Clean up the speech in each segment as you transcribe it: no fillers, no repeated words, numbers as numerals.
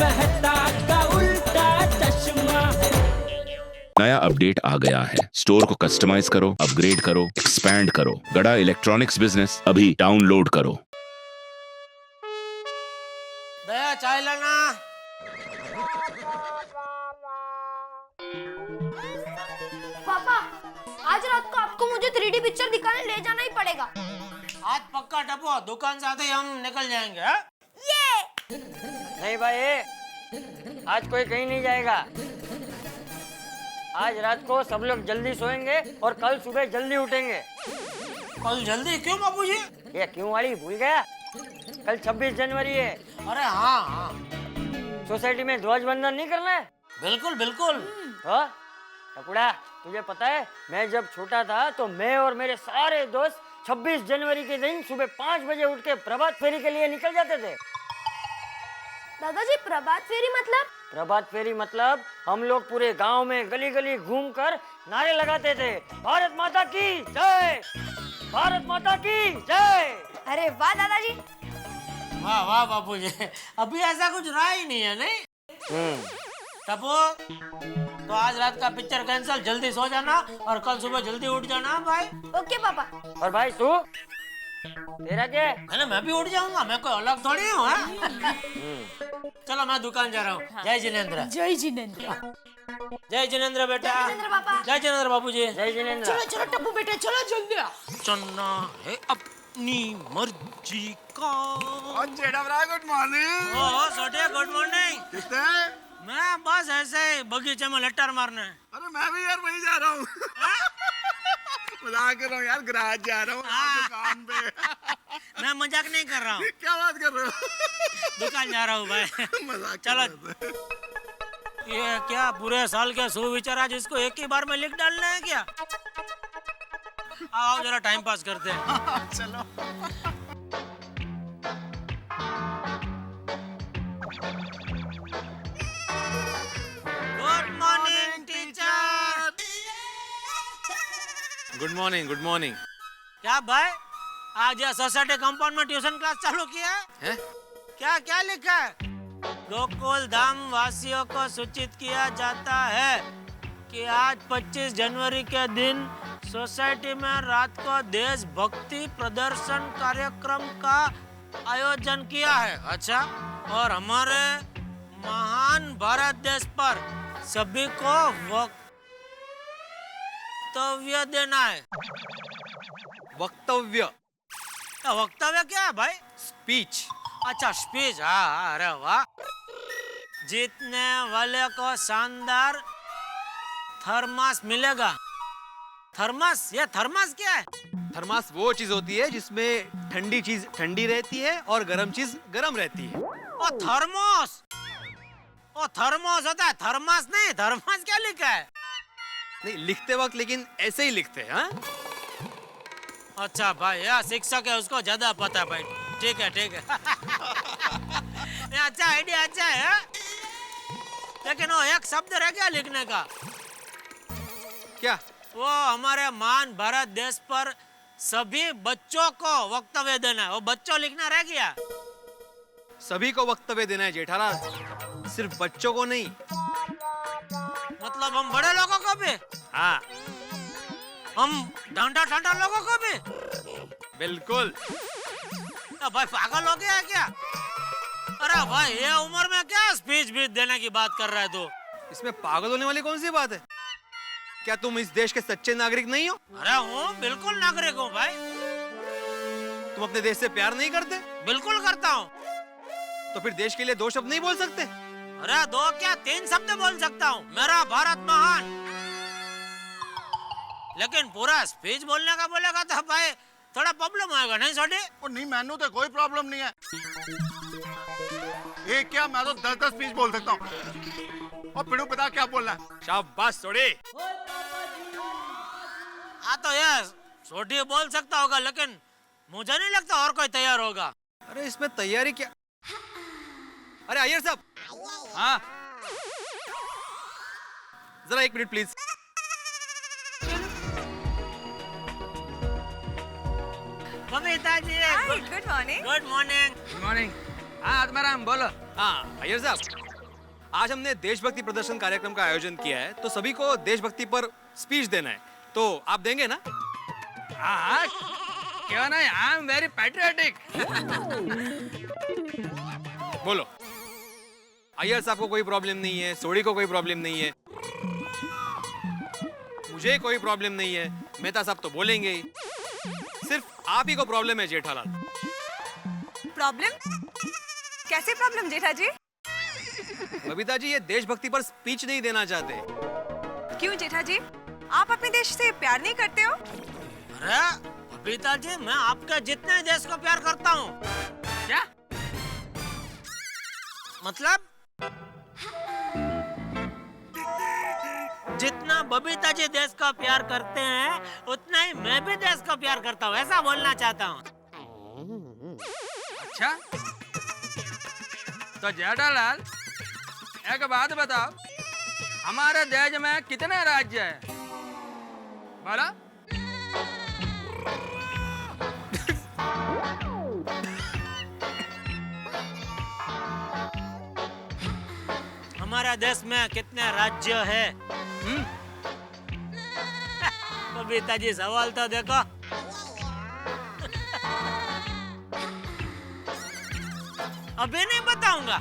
मेहता का उल्टा चश्मा। नया अपडेट आ गया है। स्टोर को कस्टमाइज करो, अपग्रेड करो, एक्सपैंड करो। गड़ा इलेक्ट्रॉनिक्स बिजनेस अभी डाउनलोड करो। दया चाय लाना। पापा, आज रात को आपको मुझे 3D पिक्चर दिखाने ले जाना ही पड़ेगा। आज पक्का टपो, दुकान से आते ही हम निकल जाएंगे। हा? ये नहीं भाई, आज कोई कहीं नहीं जाएगा। आज रात को सब लोग जल्दी सोएंगे और कल सुबह जल्दी उठेंगे। कल जल्दी क्यों बाबूजी? ये क्यों वाली भूल गया? कल 26 जनवरी है। अरे हाँ हाँ, सोसाइटी में ध्वजवंदन नहीं करना है? बिल्कुल बिल्कुल। हाँ टकुड़ा, तुझे पता है मैं जब छोटा था तो मैं और मेरे सारे दोस्त 26 जनवरी के दिन सुबह 5 बजे उठ के प्रभात फेरी के लिए निकल जाते थे। दादाजी, प्रभात फेरी मतलब? प्रभात फेरी मतलब हम लोग पूरे गांव में गली गली घूमकर नारे लगाते थे, भारत माता की जय, भारत माता की जय। अरे वाह दादाजी। वाह वाह बाबूजी, अभी ऐसा कुछ रहा ही नहीं है, नहीं? टपो, तो आज रात का पिक्चर कैंसिल, जल्दी सो जाना और कल सुबह जल्दी उठ जाना भाई। ओके पापा। और भाई तू, तेरा क्या है? अरे मैं भी उठ जाऊंगा, मैं कोई अलग थोड़ी हूँ। चलो मैं दुकान जा रहा हूँ। जय जिनेंद्र। जय जिनेंद्र। जय जिनेंद्र बेटा। जय जिनेंद्र पापा। जय जिनेंद्र बाबूजी। जय जिनेंद्र। चलो चलो टप्पू बेटे, चलो जल्दी आ। चलना है अपनी मर्जी का। Good morning. ओ सोटिया, गुड मॉर्निंग। किसने? मैं बस ऐसे ही बगीचे में लट्टर मारने। अरे मैं भी यार वहीं जा रहा हूँ। मजाक कर रहा हूँ यार, गराज जा रहा हूँ दुकान पे। मैं मजाक नहीं कर रहा हूँ, क्या बात कर रहे हो? दुकान जा रहा हूँ भाई। मजाक कर चलो। रहे थे। ये क्या पूरे साल के सुविचार आज इसको एक ही बार में लिख डालना है क्या? आओ जरा टाइम पास करते हैं। चलो। Good morning teacher. Good morning, good morning. क्या भाई, आज यह सोसाइटी कंपाउंड में ट्यूशन क्लास चालू किया है? हैं? क्या क्या लिखा है? गोकुल धाम वासियों को सूचित किया जाता है कि आज 25 जनवरी के दिन सोसाइटी में रात को देशभक्ति प्रदर्शन कार्यक्रम का आयोजन किया है। अच्छा, और हमारे महान भारत देश पर सभी को वक्तव्य देना है। वक्तव्य, वक्तव्य क्या है भाई? स्पीच। अच्छा, स्पीच। हाँ, अरे वाह। जीतने वाले को शानदार थर्मास मिलेगा। थर्मास? ये थर्मास क्या है? थर्मास वो चीज होती है जिसमें ठंडी चीज ठंडी रहती है और गर्म चीज गर्म रहती है। ओ थर्मोस। ओ थर्मोस होता है, थर्मास नहीं। थर्मास क्या लिखा है? नहीं लिखते वक्त लेकिन ऐसे ही लिखते हैं। हाँ? अच्छा भाई, यार शिक्षक है, उसको ज्यादा पता है भाई। ठीक है ठीक है। ये अच्छा आइडिया, अच्छा है। हाँ? लेकिन वो एक शब्द रह गया लिखने का। क्या? वो हमारे महान भारत देश पर सभी बच्चों को वक्तव्य देना है, वो बच्चों लिखना रह गया। सभी को वक्तव्य देना है जेठालाल, सिर्फ बच्चों को नहीं। मतलब हम बड़े लोगों को भी? हाँ हम डांडा डांडा लोगों को भी? बिल्कुल। तो भाई पागल हो गया है क्या? अरे भाई, ये उम्र में क्या स्पीच भी देने की बात कर रहा है तू? इसमें पागल होने वाली कौन सी बात है? क्या तुम इस देश के सच्चे नागरिक नहीं हो? अरे हूँ, बिल्कुल नागरिक हूँ भाई। तुम अपने देश से प्यार नहीं करते? बिल्कुल करता हूँ। तो फिर देश के लिए 2 शब्द नहीं बोल सकते? अरे 2 क्या 3 शब्द बोल सकता हूँ। मेरा भारत महान। लेकिन पूरा स्पीच बोलने का बोलेगा तो भाई थोड़ा प्रॉब्लम आएगा, नहीं सोडी? और नहीं, मैनू तो कोई प्रॉब्लम नहीं है। ये क्या, मैं तो 10-10 स्पीच बोल सकता हूँ। और पिड़ू पता क्या बोलना है? शाबाश सोडी। हाँ तो ये सोडी बोल सकता होगा, लेकिन मुझे नहीं लगता और कोई तैयार होगा। अरे इसमें तैयारी क्या? अरे अय्यर साहब। हाँ जरा 1 minute please. Babita ji, good morning. Good morning. Good morning. हाँ आत्माराम बोलो। हाँ अय्यर साहब, आज हमने देशभक्ति प्रदर्शन कार्यक्रम का आयोजन किया है, तो सभी को देशभक्ति पर स्पीच देना है, तो आप देंगे ना? हाँ, क्यों नहीं? I am very patriotic. बोलो। अय्यर साहब को कोई प्रॉब्लम नहीं है, सोडी को कोई प्रॉब्लम नहीं है, मुझे कोई प्रॉब्लम नहीं है, मेहता साहब तो बोलेंगे ही। सिर्फ आप ही को प्रॉब्लम है जेठालाल। प्रॉब्लम? कैसे प्रॉब्लम जेठा जी? बबीता जी ये देशभक्ति पर स्पीच नहीं देना चाहते। क्यों जेठा जी? आप अपने देश से प्यार नहीं करते हो? अरे बबीता जी, मैं आपके जितने देश को प्यार करता हूँ। क्या मतलब जितना बबीता जी देश को प्यार करते हैं उतना ही मैं भी देश को प्यार करता हूँ, ऐसा बोलना चाहता हूँ। अच्छा, तो जेठालाल एक बात बताओ, हमारे देश में कितने राज्य हैं? बोला। हमारे देश में कितने राज्य है? बबीता जी सवाल तो देखो। अभी नहीं बताऊंगा,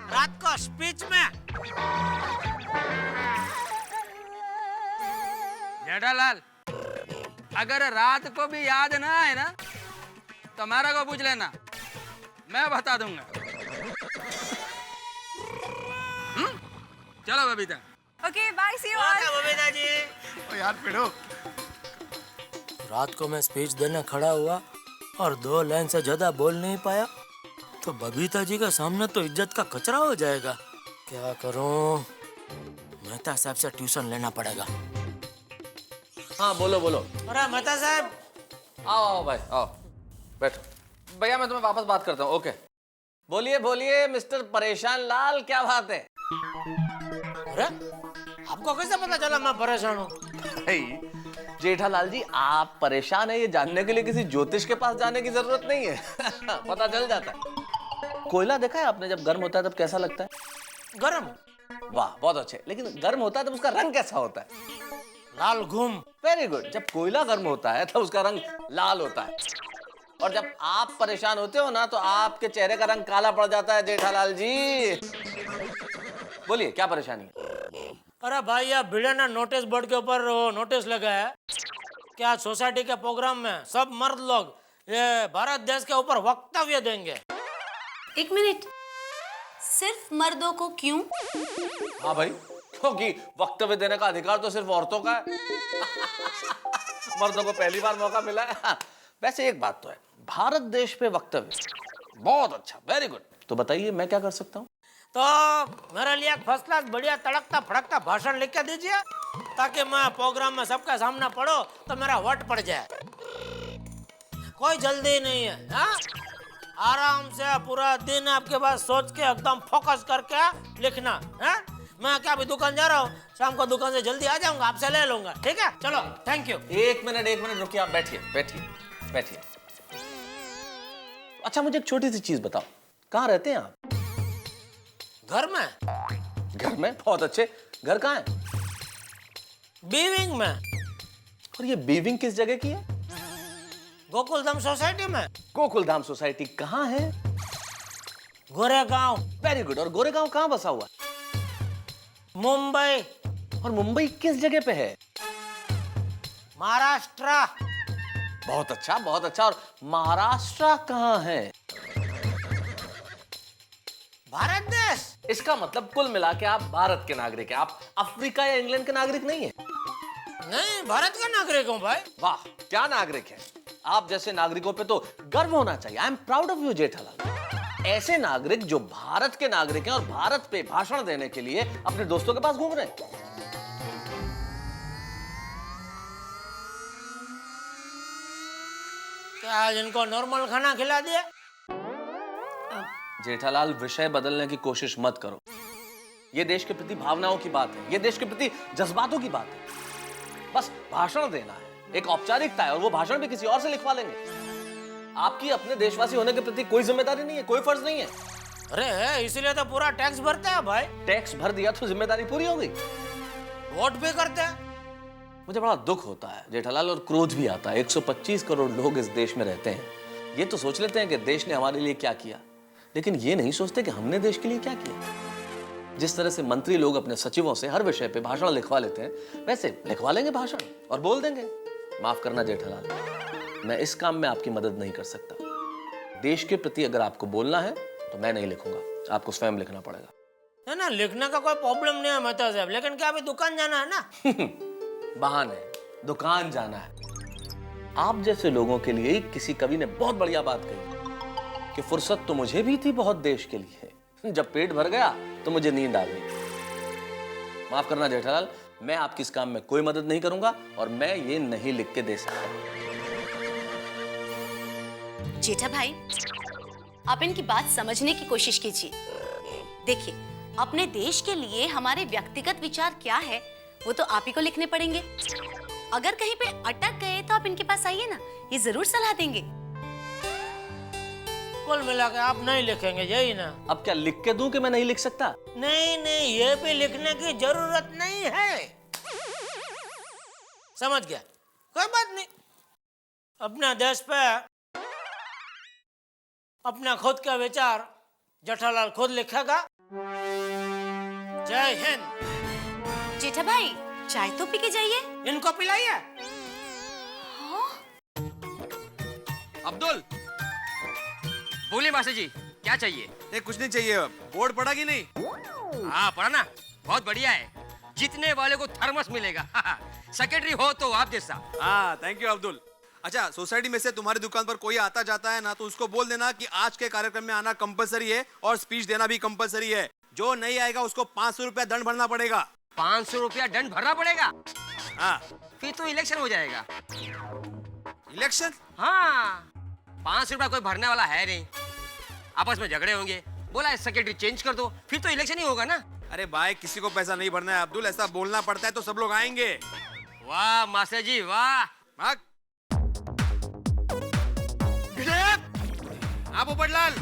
रात को स्पीच में। जेठालाल, अगर रात को भी याद ना आए ना तो मेरा को पूछ लेना, मैं बता दूंगा। चलो Babita. Okay, bye, see you all. Okay Babita ji. Oh यार पिड़ो, रात को मैं स्पीच देने खड़ा हुआ और 2 लाइन से ज्यादा बोल नहीं पाया तो बबीता जी के सामने तो इज्जत का कचरा हो जाएगा। क्या करूं? मेहता साहब से ट्यूशन लेना पड़ेगा। हाँ बोलो बोलो। अरे मेहता साहब, आओ आओ भाई आओ, बैठो। भैया मैं तुम्हें वापस बात करता हूँ। ओके, बोलिए बोलिए मिस्टर परेशान लाल, क्या बात है? अरे आपको कैसे पता चला मैं परेशान हूँ? भाई जेठालाल जी, आप परेशान है ये जानने के लिए किसी ज्योतिष के पास जाने की जरूरत नहीं है। पता चल जाता है। कोयला देखा है आपने, जब गर्म होता है तब कैसा लगता है? गर्म। वाह बहुत अच्छे। लेकिन गर्म होता है तब उसका रंग कैसा होता है? लाल घूम। Very good. जब कोयला गर्म होता है तब उसका रंग लाल होता है, और जब आप परेशान होते हो ना तो आपके चेहरे का रंग काला पड़ जाता है जेठालाल जी। बोलिए क्या परेशानी है? अरे भाई, ये भिड़े ने नोटिस बोर्ड के ऊपर नोटिस लगाया कि आज सोसाइटी के प्रोग्राम में सब मर्द लोग ये भारत देश के ऊपर वक्तव्य देंगे। एक मिनट, सिर्फ मर्दों को क्यों? हाँ भाई, क्योंकि वक्तव्य देने का अधिकार तो सिर्फ औरतों का है। मर्दों को पहली बार मौका मिला है। वैसे एक बात तो है, भारत देश पे वक्तव्य बहुत अच्छा, वेरी गुड। तो बताइए मैं क्या कर सकता हूँ? तो मेरे लिए एक फर्स्ट क्लास बढ़िया तड़कता फड़कता भाषण लिख के दीजिए, ताकि मैं प्रोग्राम में सबका सामना पढ़ो तो मेरा वट पड़ जाए। कोई जल्दी नहीं है, हाँ? आराम से पूरा दिन आपके पास सोच के एकदम फोकस करके लिखना है। मैं क्या अभी दुकान जा रहा हूँ, शाम को दुकान से जल्दी आ जाऊंगा, आपसे ले लूंगा, ठीक है? चलो, थैंक यू। एक मिनट रुकिए, आप बैठिए बैठिए बैठिए। अच्छा मुझे एक छोटी सी चीज बताओ, कहाँ रहते हैं आप? घर में। घर में? बहुत अच्छे। घर कहाँ है? बीविंग में। और ये बीविंग किस जगह की है? गोकुलधाम सोसाइटी में। गोकुलधाम सोसाइटी कहाँ है? गोरेगांव। Very good. और गोरेगांव कहाँ बसा हुआ? मुंबई। और मुंबई किस जगह पे है? महाराष्ट्र। बहुत अच्छा बहुत अच्छा। और महाराष्ट्र कहाँ है? भारत देश। इसका मतलब कुल मिला के आप भारत के नागरिक हैं, आप अफ्रीका या इंग्लैंड के नागरिक नहीं है। नहीं, भारत का नागरिक हूँ भाई। वाह क्या नागरिक है। आप जैसे नागरिकों पे तो गर्व होना चाहिए। I am proud of you Jethalal. ऐसे नागरिक जो भारत के नागरिक हैं और भारत पे भाषण देने के लिए अपने दोस्तों के पास घूम रहे हैं। क्या आज इनको नॉर्मल खाना खिला दिया? जेठालाल विषय बदलने की कोशिश मत करो। ये देश के प्रति भावनाओं की बात है, ये देश के प्रति जज्बातों की बात है। बस भाषण देना है, एक औपचारिकता है, और वो भाषण भी किसी और से लिखवा लेंगे। आपकी अपने देशवासी होने के प्रति कोई जिम्मेदारी नहीं है, कोई फर्ज नहीं है। अरे इसीलिए तो पूरा टैक्स भरते हैं भाई। टैक्स भर दिया तो जिम्मेदारी पूरी हो गई। वोट भी करते हैं। मुझे बड़ा दुख होता है जेठालाल, और क्रोध भी आता है। 125 करोड़ लोग इस देश में रहते हैं। ये तो सोच लेते हैं कि देश ने हमारे लिए क्या किया, लेकिन ये नहीं सोचते कि हमने देश के लिए क्या किया। जिस तरह से मंत्री लोग अपने सचिवों से हर विषय पे भाषण लिखवा लेते हैं, वैसे लिखवा लेंगे भाषण और बोल देंगे। माफ करना जेठालाल, मैं इस काम में आपकी मदद नहीं कर सकता। देश के प्रति अगर आपको बोलना है तो मैं नहीं लिखूंगा, आपको स्वयं लिखना पड़ेगा। है ना, लिखने का कोई प्रॉब्लम नहीं है मेहता साहब, लेकिन क्या अभी दुकान जाना है ना। बहाने, दुकान जाना है। आप जैसे लोगों के लिए किसी कवि ने बहुत बढ़िया बात कही कि फुर्सत तो मुझे भी थी बहुत देश के लिए, जब पेट भर गया तो मुझे नींद आ गई। माफ करना जेठालाल, मैं आपकी इस काम में कोई मदद नहीं करूंगा और मैं ये नहीं लिख के दे सकता। जेठा भाई, आप इनकी बात समझने की कोशिश कीजिए। देखिए, अपने देश के लिए हमारे व्यक्तिगत विचार क्या है वो तो आप ही को लिखने पड़ेंगे। अगर कहीं पे अटक गए तो आप इनके पास आइए ना, ये जरूर सलाह देंगे। कुल मिला के आप नहीं लिखेंगे, यही ना? अब क्या लिख के दूं कि मैं नहीं लिख सकता? नहीं नहीं, ये भी लिखने की जरूरत नहीं है। समझ गया, कोई बात नहीं। अपना देश पे अपना खुद का विचार जेठालाल खुद लिखेगा। जय हिंद। जेठा भाई, चाय तो पी के जाइए। इनको पिलाइए। अब्दुल, बोलिए मास्टर जी, क्या चाहिए? नहीं कुछ नहीं चाहिए। बोर्ड पढ़ा कि नहीं? हाँ पढ़ा ना, बहुत बढ़िया है। जीतने वाले को थर्मस मिलेगा। सेक्रेटरी हो तो आप जैसा। हाँ थैंक यू अब्दुल। अच्छा, सोसाइटी में से तुम्हारी दुकान पर कोई आता जाता है ना, तो उसको बोल देना कि आज के कार्यक्रम में आना कंपलसरी है और स्पीच देना भी कंपलसरी है। जो नहीं आएगा उसको 500 रुपया दंड भरना पड़ेगा। 500 रुपया दंड भरना पड़ेगा? हाँ। फिर तो इलेक्शन हो जाएगा। इलेक्शन? हाँ, 500 रुपया कोई भरने वाला है नहीं। आपस में झगड़े होंगे, बोला सेक्रेटरी चेंज कर दो, फिर तो इलेक्शन ही होगा ना। अरे भाई, किसी को पैसा नहीं भरना है अब्दुल, ऐसा बोलना पड़ता है तो सब लोग आएंगे। वाह मास्टर जी वाह। आप पोपटलाल।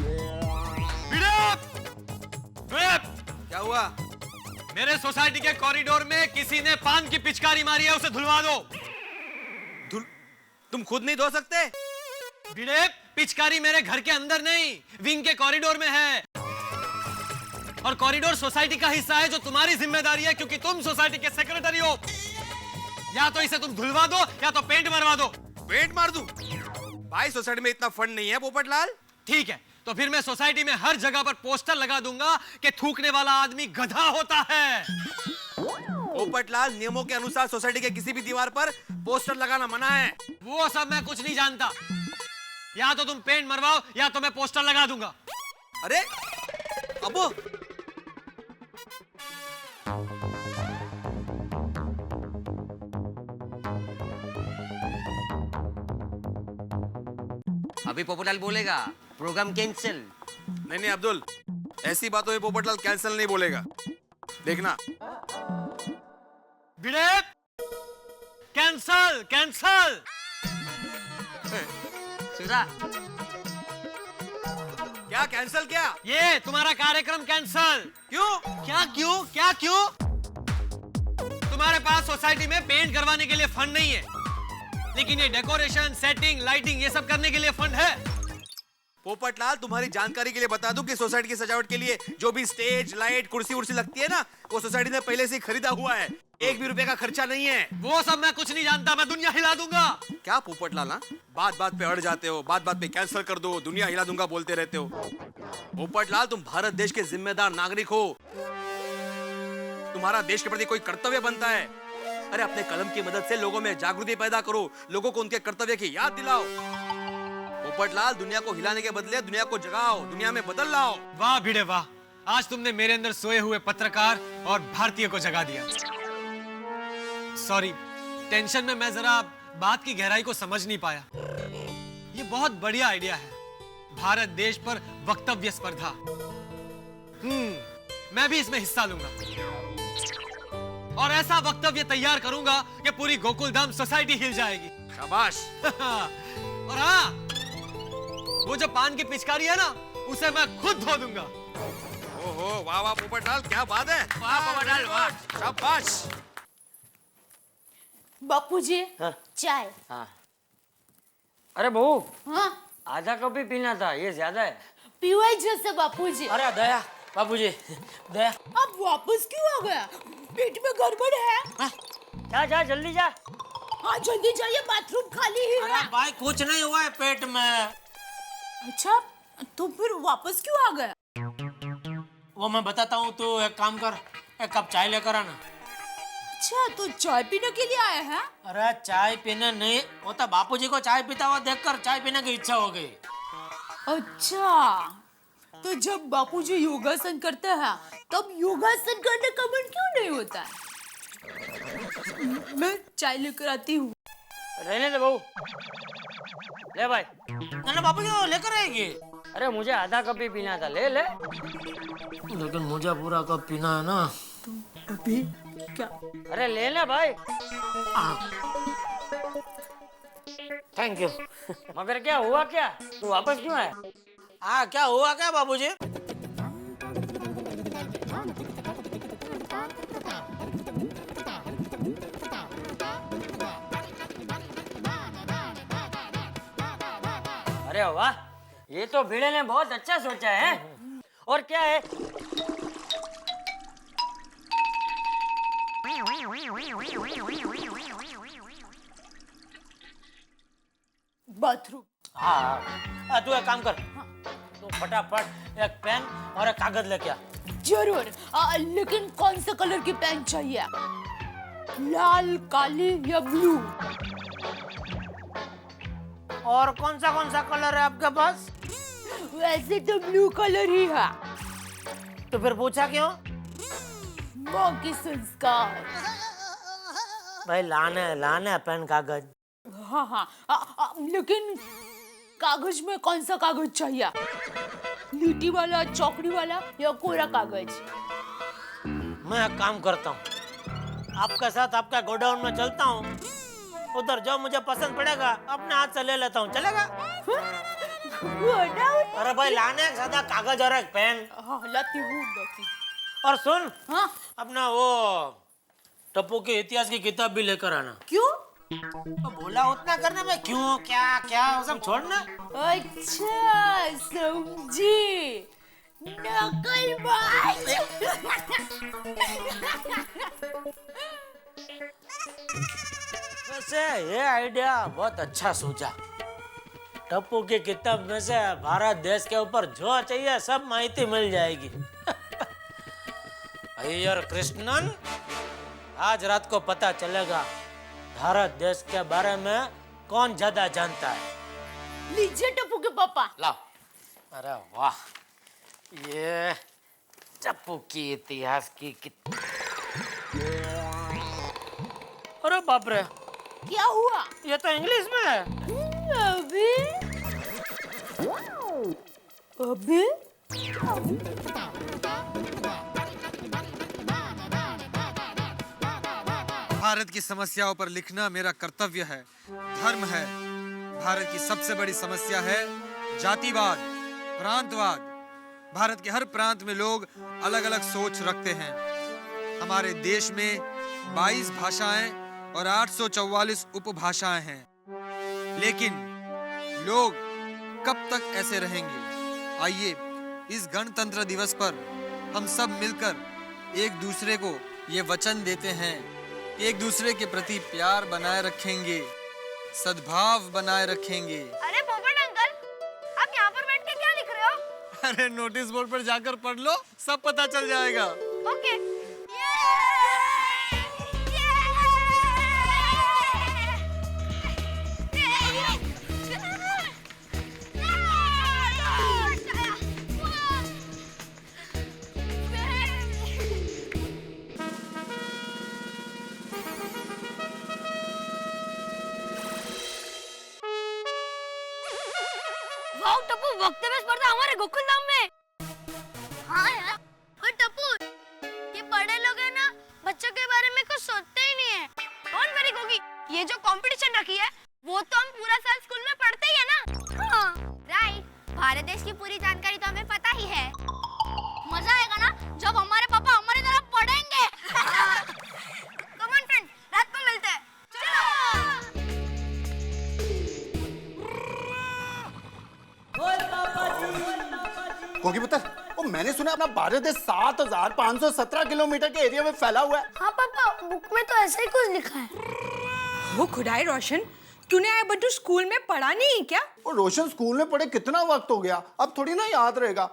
क्या हुआ? मेरे सोसाइटी के कॉरिडोर में किसी ने पान की पिचकारी मारी है, उसे धुलवा दो। तुम खुद नहीं धो सकते? पिचकारी मेरे घर के अंदर नहीं, विंग के कॉरिडोर में है। और कॉरिडोर सोसाइटी का हिस्सा है जो तुम्हारी जिम्मेदारी है, क्योंकि तुम सोसाइटी के सेक्रेटरी हो। या तो इसे तुम धुलवा दो या तो पेंट मरवा दो। पेंट मार दूं? भाई सोसाइटी में इतना फंड नहीं है पोपटलाल। ठीक है, तो फिर मैं सोसाइटी में हर जगह पर पोस्टर लगा दूंगा कि थूकने वाला आदमी गधा होता है। पोपटलाल, नियमों के अनुसार सोसाइटी के किसी भी दीवार पर पोस्टर लगाना मना है। वो सब मैं कुछ नहीं जानता। या तो तुम पेंट मरवाओ या तो मैं पोस्टर लगा दूंगा। अरे अबो, अभी पोपटलाल बोलेगा प्रोग्राम कैंसिल। नहीं अब्दुल, ऐसी बातों में पोपटलाल कैंसिल नहीं बोलेगा, देखना। Cancel cancel. सुधा, क्या कैंसिल? क्या ये तुम्हारा कार्यक्रम कैंसल। क्यों? क्या क्यों? तुम्हारे पास सोसाइटी में पेंट करवाने के लिए फंड नहीं है, लेकिन ये डेकोरेशन, सेटिंग, लाइटिंग ये सब करने के लिए फंड है। पोपटलाल, तुम्हारी जानकारी के लिए बता दूं कि सोसाइटी की सजावट के लिए जो भी स्टेज, लाइट, कुर्सी उर्सी लगती है ना, वो सोसाइटी ने पहले से खरीदा हुआ है। 1 भी रुपए का खर्चा नहीं है। वो सब मैं कुछ नहीं जानता, मैं दुनिया हिला दूंगा। क्या पोपटलाल, बात बात पे अड़ जाते हो, बात बात पे कैंसिल कर दो, दुनिया हिला दूंगा बोलते रहते हो। पोपटलाल, तुम भारत देश के जिम्मेदार नागरिक हो, तुम्हारा देश के प्रति कोई कर्तव्य बनता है। अरे अपने कलम की मदद से लोगों में जागृति पैदा करो, लोगों को उनके कर्तव्य की याद दिलाओ। पोपटलाल, दुनिया को हिलाने के बदले दुनिया को जगाओ, दुनिया में बदल लाओ। वाह भिड़े वाह, आज तुमने मेरे अंदर सोए हुए पत्रकार और भारतीय को जगा दिया। सॉरी, टेंशन में मैं जरा बात की गहराई को समझ नहीं पाया। ये बहुत बढ़िया आइडिया है, भारत देश पर वक्तव्य स्पर्धा। मैं भी इसमें हिस्सा लूंगा और ऐसा वक्तव्य तैयार करूंगा कि पूरी गोकुलधाम सोसाइटी हिल जाएगी। शाबाश। और हाँ, वो जो पान की पिचकारी है ना, उसे मैं खुद धो दूंगा। वाह वाह पोपटलाल, क्या बात है, वाह पोपटलाल वाह, शाबाश। बापूजी हाँ। चाय। हाँ। अरे बहू, हाँ आधा कप ही पीना था, ये ज्यादा है। पीवाई जैसे बापूजी। अरे दया, बापूजी दया। अब वापस क्यों आ गया? पेट में गड़बड़ है? जा जा जल्दी जा। हाँ जल्दी जाइए, बाथरूम खाली ही है। अरे भाई कुछ नहीं हुआ है पेट में। अच्छा तो फिर वापस क्यों आ गया? वो मैं बताता हूँ, तू एक काम कर, एक कप चाय लेकर आना। अच्छा तो चाय पीने के लिए आए हैं? अरे चाय पीने नहीं, वो तो बापूजी को चाय पीता हुआ देखकर चाय पीने की इच्छा हो गई। अच्छा तो जब बापूजी योगासन करते हैं तब योगासन करने का मन क्यों नहीं होता है? मैं चाय लेकर आती हूँ। रहने दे बहू। ले भाई। ना बापूजी वो लेकर आएगी। अरे मुझे आधा कप ही पीना था, ले ले। लेकिन मुझे पूरा कप पीना है ना। अभी क्या? अरे ले ले भाई। Thank you. मगर क्या हुआ क्या? तू वापस क्यों आया? हाँ क्या हुआ क्या बाबूजी? अरे वाह, ये तो भिड़े ने बहुत अच्छा सोचा है। और क्या है? बाथरूम। हाँ तू एक काम कर, तू फटाफट एक पेन और एक कागज लेके आ। जरूर। लेकिन कौन सा कलर की पेन चाहिए? लाल, काली या ब्लू? और कौन सा कलर है आपके पास? वैसे तो ब्लू कलर ही है। तो फिर पूछा क्यों? माँ की संस्कार। भाई लाने पेन कागज। हाँ हाँ लेकिन कागज में कौन सा कागज चाहिए? लीटी वाला, चौकड़ी वाला या कोरा कागज? मैं एक काम करता हूँ, आपके साथ आपका गोडाउन में चलता हूँ, उधर जो मुझे पसंद पड़ेगा अपने हाथ से ले लेता हूँ, चलेगा? गोडाउन? अरे भाई लाने एक सादा कागज और एक पेन। हाँ लाती हूँ। और सुन, हाँ अपना वो टप्पू के इतिहास की किताब भी लेकर आना। क्यों? तो बोला उतना करने में क्यों, क्या क्या वो सब छोड़ना। अच्छा समझी, नकलबाज। वैसे ये आइडिया बहुत अच्छा सोचा। टप्पू की किताब में से भारत देश के ऊपर जो चाहिए सब माहिती मिल जाएगी। अय्यर कृष्णन, आज रात को पता चलेगा भारत देश के बारे में कौन ज्यादा जानता है। लीजिए टप्पू के पापा। लाओ। अरे वाह, ये टप्पू की इतिहास की किताब। अरे बाप रे, क्या हुआ? ये तो इंग्लिश में है। अभी अभी भारत की समस्याओं पर लिखना मेरा कर्तव्य है, धर्म है। भारत की सबसे बड़ी समस्या है जातिवाद, प्रांतवाद। भारत के हर प्रांत में लोग अलग अलग सोच रखते हैं। हमारे देश में 22 भाषाएं और 844 उपभाषाएं हैं। लेकिन लोग कब तक ऐसे रहेंगे? आइए इस गणतंत्र दिवस पर हम सब मिलकर एक दूसरे को ये वचन देते हैं, एक दूसरे के प्रति प्यार बनाए रखेंगे, सद्भाव बनाए रखेंगे। अरे पोपट अंकल, आप यहाँ पर बैठ के क्या लिख रहे हो? अरे नोटिस बोर्ड पर जाकर पढ़ लो, सब पता चल जाएगा। ओके। वाओ टप्पू, वक्तव्य स्पर्धा हमारे गोकुलधाम में। हाँ यार, और टप्पू ये बड़े लोग हैं ना, बच्चों के बारे में कुछ सोचते ही नहीं है। कौन वेरी गोगी, ये जो कंपटीशन रखी है वो तो हम पूरा साल स्कूल में पढ़ते ही है ना। हाँ राइट, भारत देश की पूरी जानकारी तो हमें पता ही है। मजा आएगा ना गोगी पुत्र, वो मैंने सुना अपना भारत देश 7,517 किलोमीटर के एरिया में फैला हुआ है। हाँ पापा, बुक में तो ऐसा ही कुछ लिखा है। वो खुदाई रोशन, तूने आया बंटू स्कूल में पढ़ा नहीं क्या? वो रोशन स्कूल में पढ़े कितना वक्त हो गया, अब थोड़ी ना याद रहेगा।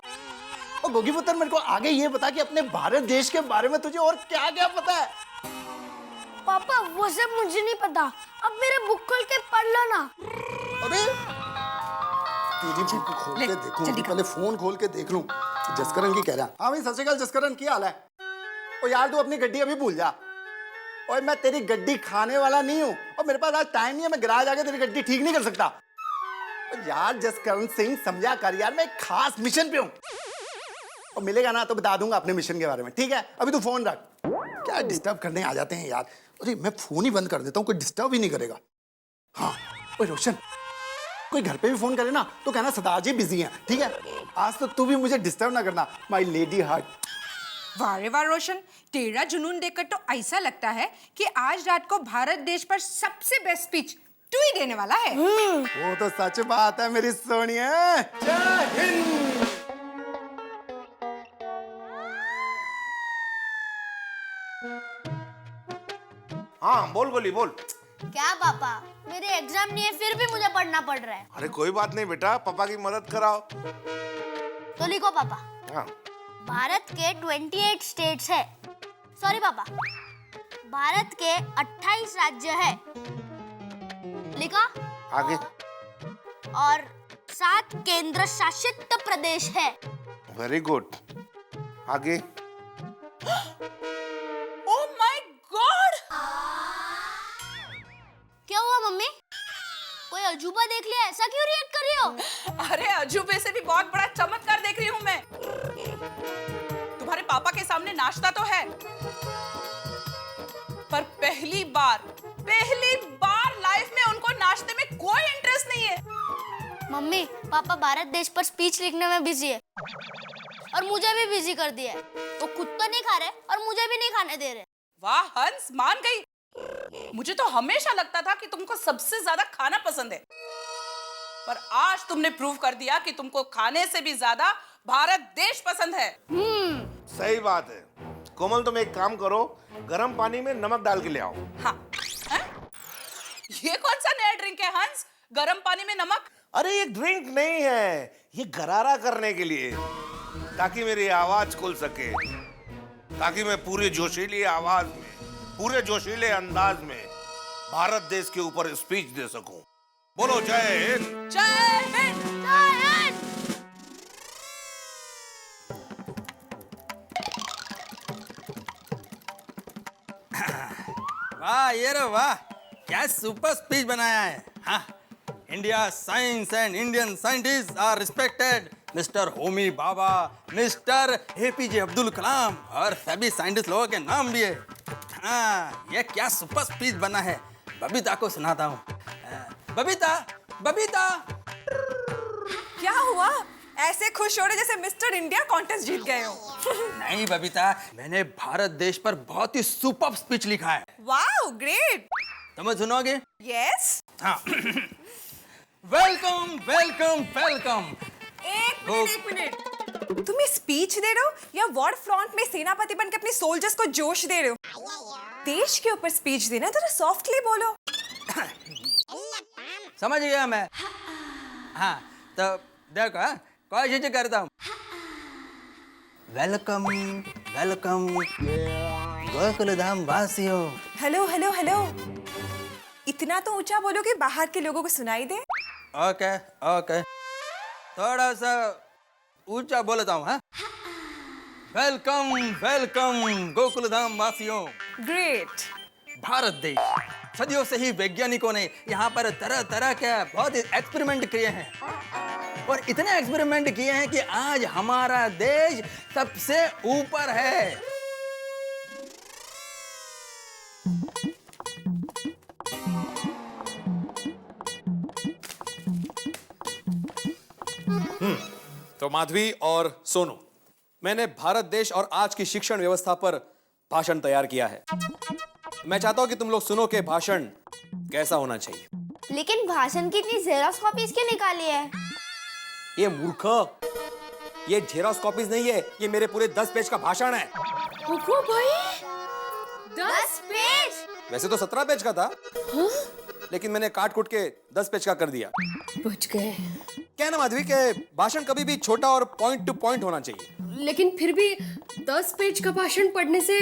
और गोगी पुत्र, मेरे को आगे ये बता कि अपने भारत देश के बारे में तुझे और क्या क्या पता है? पापा वो सब मुझे नहीं पता, अब मेरे बुक खोल के पढ़ लो ना। अरे तेरी बुक खोल के देखूं, पहले फोन खोल के देख लूं। जसकरण की कह रहा। हाँ भाई, सत श्री अकाल जसकरण, क्या हाल है? ओ यार, तू अपनी गड्डी अभी भूल जा। और मैं तेरी गड्डी खाने वाला नहीं हूँ, और मेरे पास आज टाइम नहीं है, मैं गैराज आके तेरी गड्डी ठीक नहीं कर सकता। यार जसकरण सिंह, समझा कर यार, मैं एक खास मिशन पे हूँ, और मिलेगा ना तो बता दूंगा अपने मिशन के बारे में, ठीक है? अभी तू फोन रख। क्या डिस्टर्ब करने आ जाते हैं यार। अरे मैं फोन ही बंद कर देता हूँ, कोई डिस्टर्ब ही नहीं करेगा। हाँ ओए रोशन, कोई घर पे भी फोन करे ना तो कहना सरदार जी बिजी हैं, ठीक है? आज तो तू भी मुझे डिस्टर्ब ना करना, माय लेडी हार्ट। वाह रे वाह रोशन, तेरा जुनून देखकर तो ऐसा लगता है कि आज रात को भारत देश पर सबसे बेस्ट स्पीच तू ही देने वाला है। वो तो सच बात है मेरी सोनिया। जय हिंद। हाँ बोल गोली बोल। क्या पापा, मेरे एग्जाम नहीं है फिर भी मुझे पढ़ना पड़ रहा है। अरे कोई बात नहीं बेटा, पापा की मदद कराओ। तो लिखो पापा। हाँ। भारत के 28 स्टेट्स है। सॉरी पापा, भारत के 28 राज्य है। लिखा? आगे। और 7 केंद्र शासित प्रदेश है। Very good. आगे। Oh my God! क्या हुआ मम्मी? कोई अजूबा देख लिया, ऐसा क्यों रिएक्ट कर रही हो? अरे अजूबे से भी बहुत बड़ा चमत्कार देख रही हूँ मैं। तुम्हारे पापा के सामने नाश्ता तो है, पर पहली बार लाइफ में उनको नाश्ते में कोई इंटरेस्ट नहीं है। मम्मी, पापा भारत देश पर स्पीच लिखने में बिजी है, और मुझे भी बिजी कर दिया है। वो खुद तो नहीं खा रहे और मुझे भी नहीं खाने दे रहे। वाह हंस, मान गई। मुझे तो हमेशा लगता था कि तुमको सबसे ज्यादा खाना पसंद है, पर आज तुमने प्रूव कर दिया कि तुमको खाने से भी ज्यादा भारत देश पसंद है। सही बात है। कोमल, तुम एक काम करो, गर्म पानी में नमक डाल के ले आओ। हाँ। ये कौन सा नया ड्रिंक है हंस, गर्म पानी में नमक? अरे ये ड्रिंक नहीं है, ये गरारा करने के लिए, ताकि मेरी आवाज खुल सके, ताकि मैं पूरे जोशीली आवाज में, पूरे जोशीले अंदाज में भारत देश के ऊपर स्पीच दे सकूं। बोलो जय हिंद। जय हिंद। जय हिंद। वाह ये रे वाह, क्या सुपर स्पीच बनाया है। हाँ, India science and Indian scientist are respected mister Homi Bhabha, mister APJ Abdul Kalam और सभी साइंटिस्ट लोगों के नाम भी है। हाँ, ये क्या सुपर स्पीच बना है। बबीता को सुनाता हूँ। बबीता, बबीता। क्या हुआ? ऐसे खुश हो रहे जैसे मिस्टर इंडिया कॉन्टेस्ट जीत गए हो। नहीं बबीता, मैंने भारत देश पर बहुत ही सुपर स्पीच लिखा है। Wow, great. तुम सुनोगे? यस। हाँ। Welcome welcome welcome. एक मिनट, तुम ये स्पीच दे रहे हो या वॉर फ्रंट में सेनापति बनकर अपने सोल्जर्स को जोश दे रहे हो? देश के ऊपर स्पीच देना जरा सॉफ्टली बोलो। समझ गया मैं। हाँ, तो देखो, कोशिश करता हूँ। वेलकम वेलकम गोकुल धाम वासियों। हेलो हेलो हेलो, इतना तो ऊंचा बोलो कि बाहर के लोगों को सुनाई दे। ओके ओके, थोड़ा सा ऊंचा बोलता हूँ। हाँ, वेलकम वेलकम गोकुल धाम वासियों। ग्रेट। भारत देश, सदियों से ही वैज्ञानिकों ने यहाँ पर तरह तरह के बहुत एक्सपेरिमेंट किए हैं, और इतने एक्सपेरिमेंट किए हैं कि आज हमारा देश सबसे ऊपर है। तो माधवी और सोनू, मैंने भारत देश और आज की शिक्षण व्यवस्था पर भाषण तैयार किया है। मैं चाहता हूं कि तुम लोग सुनो कि भाषण कैसा होना चाहिए। लेकिन भाषण की इतनी जेरॉक्स कॉपीज क्यों निकाली है? ये मूर्ख, ये जेरॉक्स कॉपीज नहीं है, ये मेरे पूरे 10 पेज का भाषण है। ओहो भाई 10 पेज? वैसे तो 17 पेज का था, लेकिन मैंने काट कूट के 10 पेज का कर दिया। बच गए। क्या है ना माधवी के भाषण कभी भी छोटा और पॉइंट टू पॉइंट होना चाहिए। लेकिन फिर भी 10 पेज का भाषण पढ़ने से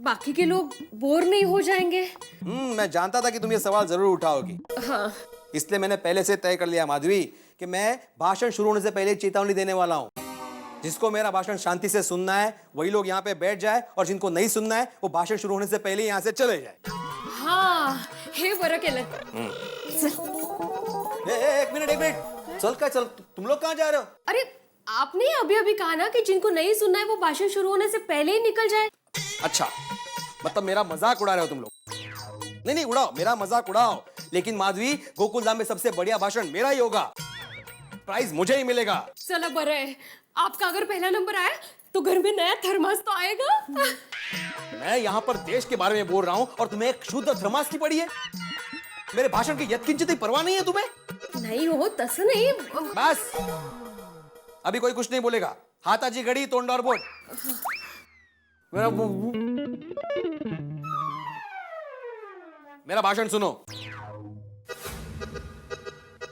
बाकी के लोग बोर नहीं हो जाएंगे? मैं जानता था कि तुम ये सवाल जरूर उठाओगी। हाँ। इसलिए मैंने पहले से तय कर लिया माधवी कि मैं भाषण शुरू होने से पहले चेतावनी देने वाला हूँ। जिसको मेरा भाषण शांति से सुनना है वही लोग यहाँ पे बैठ जाए, और जिनको नहीं सुनना है वो भाषण शुरू होने से पहले यहाँ से चले जाए। हाँ, हे बरं केलं। एक मिनट चल क्या चल, तुम लोग कहाँ जा रहे हो? अरे आपने अभी अभी कहा ना कि जिनको नहीं सुनना है वो भाषण शुरू होने से पहले ही निकल जाए। अच्छा, मतलब मेरा मजाक उड़ा रहे हो तुम लोग? नहीं उड़ाओ, मेरा मजाक उड़ाओ, लेकिन माधवी गोकुल धाम में सबसे बढ़िया भाषण मेरा ही होगा, प्राइज मुझे ही मिलेगा। चलो बरं है, आपका अगर पहला नंबर आया तो घर में नया थर्मास तो आएगा। मैं यहाँ पर देश के बारे में बोल रहा हूँ और तुम्हें एक शुद्ध थर्मास की पड़ी है। मेरे भाषण की यत्किंचित ही परवाह नहीं है तुम्हें? नहीं हो तसं नहीं। बस अभी कोई कुछ नहीं बोलेगा। हाताची घडी तोंडावर बोट। मेरा भाषण सुनो।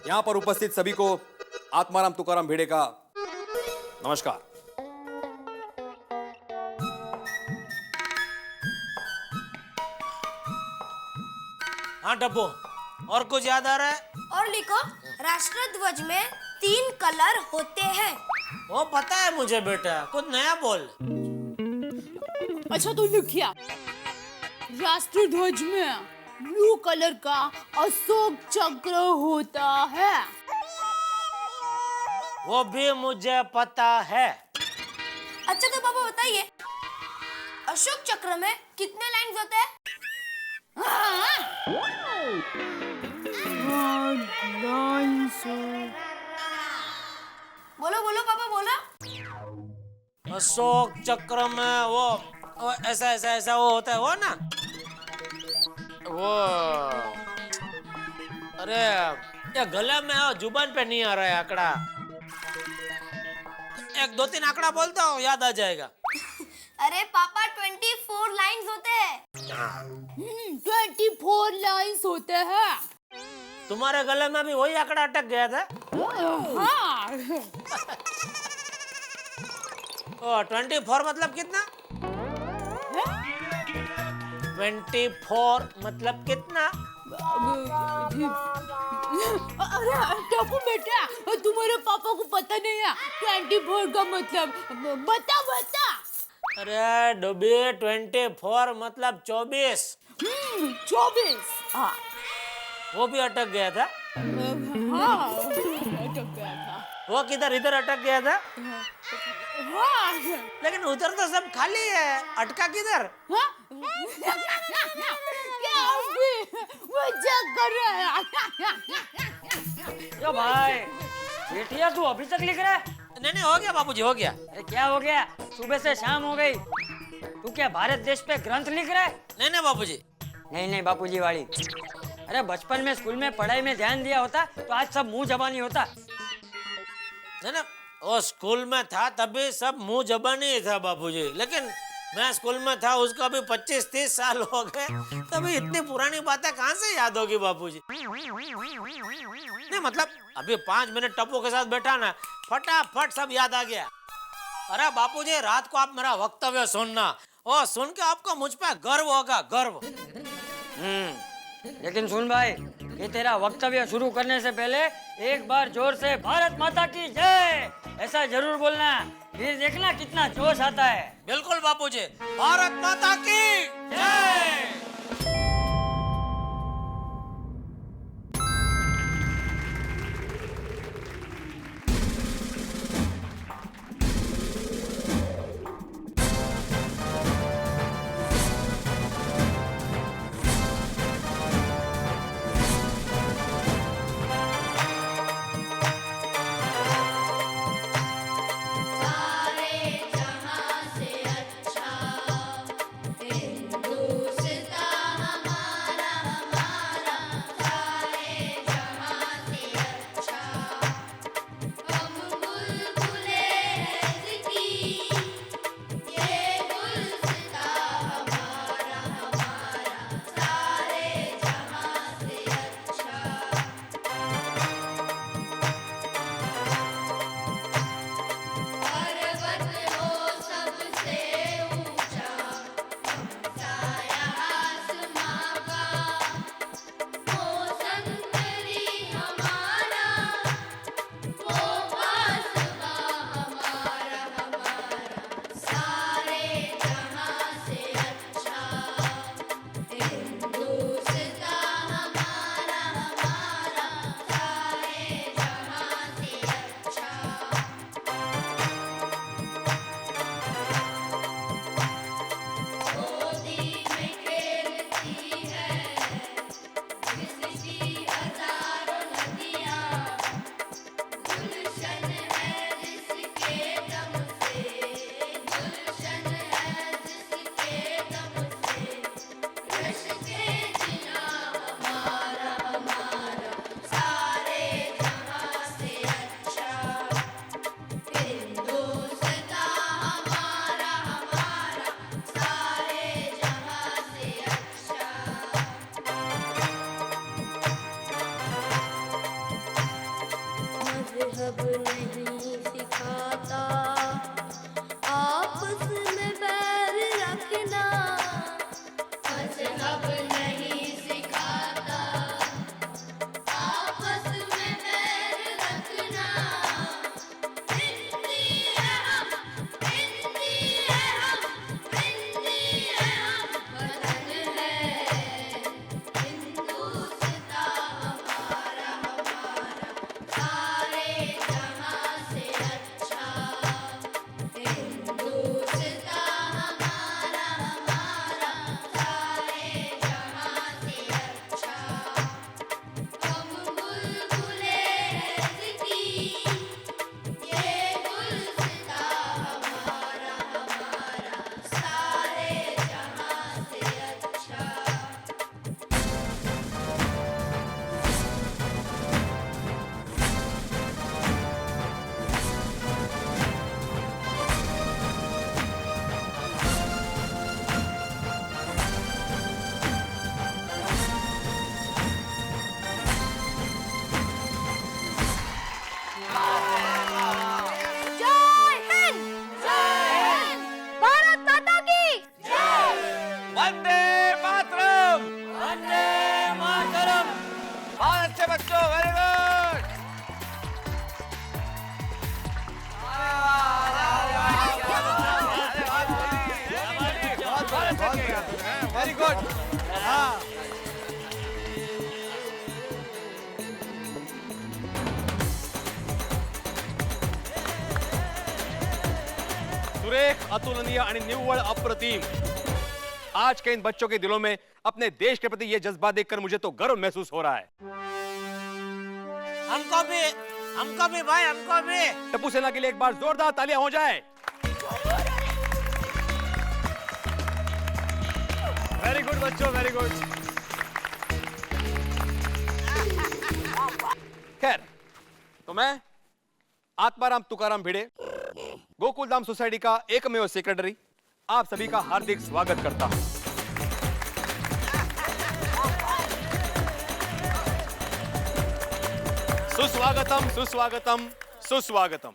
यहां पर उपस्थित सभी को आत्माराम तुकाराम भिड़े का नमस्कार। हाँ टप्पू, और कुछ याद आ रहा है? और लिखो, राष्ट्र ध्वज में 3 कलर होते हैं। वो पता है मुझे बेटा, कुछ नया बोल। अच्छा तो लिखिया, राष्ट्र ध्वज में ब्लू कलर का अशोक चक्र होता है। वो भी मुझे पता है। अच्छा तो पापा बताइए, अशोक चक्र में कितने लाइन्स होते हैं? बोलो बोलो पापा बोलो। अशोक चक्र में वो ऐसा ऐसा ऐसा वो होता है, वो ना वो, अरे ये गले में जुबान पे नहीं आ रहा है आंकड़ा। 1 2 3 आंकड़ा बोलता हूँ, याद आ जाएगा। अरे पापा 24 लाइन्स होते हैं। 24 लाइन्स होते हैं। तुम्हारे गले में भी वही आंकड़ा अटक गया था? हाँ। 24 मतलब कितना? 24 मतलब कितना? अरे टप्पू बेटा, तुम्हारे पापा को पता नहीं है 24 का मतलब, बता बता। अरे डोबी 24 मतलब 24। 24। हाँ। वो भी अटक गया था। हाँ, अटक गया था। वो किधर इधर अटक गया था? हाँ। लेकिन उधर तो सब खाली है, अटका किधर? हाँ? क्या मजाक कर रहा है? यो भाई, बेटिया तू अभी तक लिख रहा है? नहीं हो गया बाबूजी, हो गया। अरे क्या हो गया? सुबह से शाम हो गई, तू क्या भारत देश पे ग्रंथ लिख रहा है? नहीं बाबूजी। नहीं बापूजी वाली, अरे बचपन में स्कूल में पढ़ाई में ध्यान दिया होता तो आज सब मुंह जबानी होता। नहीं वो स्कूल में था तभी सब मुंह जबानी ही था बाबूजी, लेकिन मैं स्कूल में था उसको अभी 25-30 साल हो गए, तभी इतनी पुरानी बातें कहाँ से याद होगी बाबूजी? नहीं मतलब अभी 5 मिनट टप्पू के साथ बैठा ना, फटाफट सब याद आ गया। अरे बापूजी रात को आप मेरा वक्तव्य सुनना, और सुन के आपको मुझ पे गर्व होगा, गर्व। लेकिन सुन भाई, ये तेरा वक्तव्य शुरू करने से पहले एक बार जोर से भारत माता की जय ऐसा जरूर बोलना, फिर देखना कितना जोश आता है। बिल्कुल बापूजी, भारत माता की जय। सारे जहां से अच्छा हिंदुस्तान मजहब नहीं सिखाता आपस में बैर रखना, मजहब नहीं सिखाता आपस में बैर रखना। हिंदी है हम, हिंदी है हम, हिंदी है हम, वतन है हिंदुस्तां हमारा, हमारा सारे जहां से अच्छा। हिंदुस्तां हमारा, हमारा सारे जहां से अच्छा। हम बुलबुले हैं ज़िंदगी, ये गुलसिता हमारा, हमारा सारे जहां से अच्छा। जय हिंद, जय हिंद, भारत माता की जय। वंदे मातरम, वंदे मातरम। भारत के बच्चों, वेरी गुड। Very good. हाँ सुरेख, अतुलनीय आणि निव्वळ अप्रतिम। आज के इन बच्चों के दिलों में अपने देश के प्रति ये जज्बा देखकर मुझे तो गर्व महसूस हो रहा है। हमको भी भाई, हमको भी। टप्पू सेना के लिए एक बार जोरदार तालियां हो जाए। वेरी गुड बच्चों, वेरी गुड। खैर, तो मैं आत्माराम तुकाराम भिड़े, गोकुलधाम सोसाइटी का एकमेव सेक्रेटरी, आप सभी का हार्दिक स्वागत करता हूं। सुस्वागतम, सुस्वागतम, सुस्वागतम।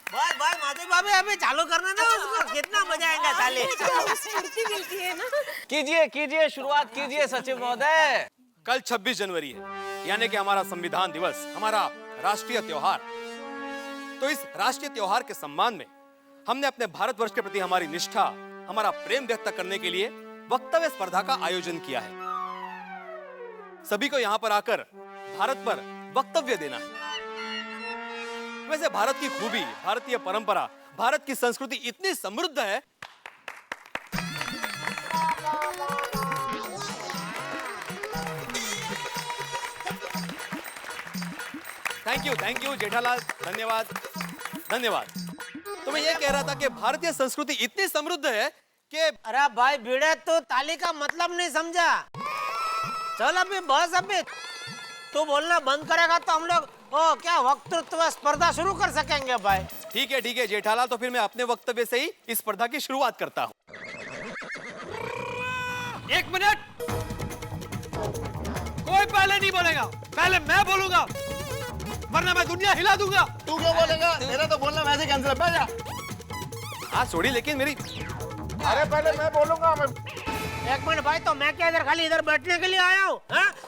बस बस माधवी भाभी, अभी चालू करने दो उसको, कितना मजा आएगा ताली। स्फूर्ति मिलती है ना। कीजिए कीजिए, शुरुआत कीजिए सचिव महोदय। कल 26 जनवरी है, यानी कि हमारा संविधान दिवस, हमारा राष्ट्रीय त्योहार। तो इस राष्ट्रीय त्योहार के सम्मान में हमने अपने भारतवर्ष के प्रति हमारी निष्ठा, हमारा प्रेम व्यक्त करने के लिए वक्तव्य स्पर्धा का आयोजन किया है। सभी को यहाँ पर आकर भारत पर वक्तव्य देना है। वैसे भारत की खूबी, भारतीय परंपरा, भारत की संस्कृति इतनी समृद्ध है। थैंक यू जेठालाल, धन्यवाद धन्यवाद। तो मैं ये कह रहा था कि भारतीय संस्कृति इतनी समृद्ध है कि अरे भाई भिड़े, तो ताली का मतलब नहीं समझा। चल अभी बस, अभी तू बोलना बंद करेगा तो हम लोग क्या वक्तृत्व स्पर्धा शुरू कर सकेंगे भाई। ठीक है जेठालाल, तो फिर मैं अपने वक्तव्य से ही इस स्पर्धा की शुरुआत करता हूँ। एक मिनट, कोई पहले नहीं बोलेगा, पहले मैं बोलूंगा, वरना मैं दुनिया हिला दूंगा। तू क्यों बोलेगा? मेरा तो बोलना वैसे कैंसिल है, बैठ जा। हाँ छोड़ी, लेकिन मेरी अरे पहले मैं बोलूंगा। एक मिनट भाई, तो मैं क्या इधर खाली इधर बैठने के लिए आया हूँ?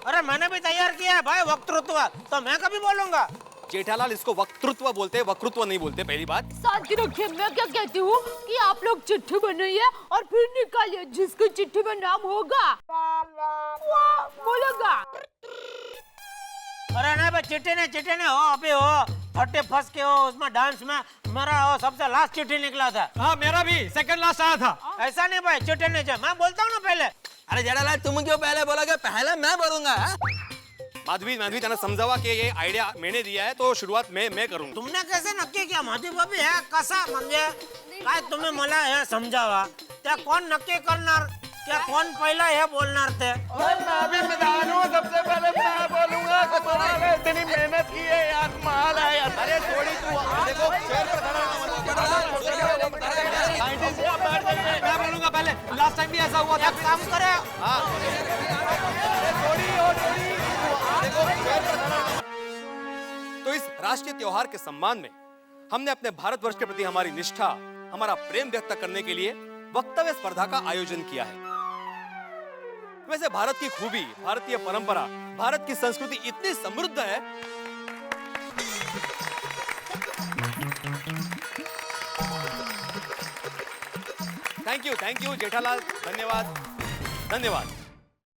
अरे मैंने भी तैयार किया है भाई वक्तृत्व, तो मैं कभी बोलूंगा। जेठालाल, इसको वक्तृत्व बोलते हैं, वक्तृत्व नहीं बोलते। पहली बात। साथ रखिए, मैं क्या कहती हूँ कि आप लोग चिट्ठी बनाइए और फिर निकालिए, जिसकी चिट्ठी में नाम होगा वो बोलेगा। अरे नहीं भाई, चिट्ठी नहीं हो, अभी हो फटे फंस के हो उसमें डांस में मेरा हो सबसे लास्ट चिट्ठी निकला था। हाँ मेरा भी सेकंड लास्ट आया था। ऐसा नहीं भाई, चिट्ठी नहीं चाहिए, मैं बोलता हूँ ना पहले। अरे जेठालाल, तुम क्यों पहले बोलोगे? पहले मैं बोलूंगा। माधवी त्यांना समजावा कि ये आयडिया मैंने दिया है, तो शुरुआत मैं करूंगा। तुमने कैसे नक्की किया माधवी भाभी? हे कसा म्हणजे काय तुम्ही मला हे समजावा, त्या कोण नक्की करणार, क्या कौन पहला है बोलना थे? मैं भी मैदान हूँ, सबसे पहले मैं बोलूंगा। तुम्हारे इतनी मेहनत की है यार, माल है यार। अरे थोड़ी तू देखो, चेयर पर खड़ा मैं बोलूंगा पहले, लास्ट टाइम भी ऐसा हुआ था। एक काम करे, थोड़ी तो तो इस राष्ट्रीय त्योहार के सम्मान में हमने अपने भारतवर्ष के प्रति हमारी निष्ठा, हमारा प्रेम व्यक्त करने के लिए वक्तव्य स्पर्धा का आयोजन किया है। वैसे भारत की खूबी, भारतीय परंपरा, भारत की संस्कृति इतनी समृद्ध है। थैंक यू जेठालाल, धन्यवाद धन्यवाद।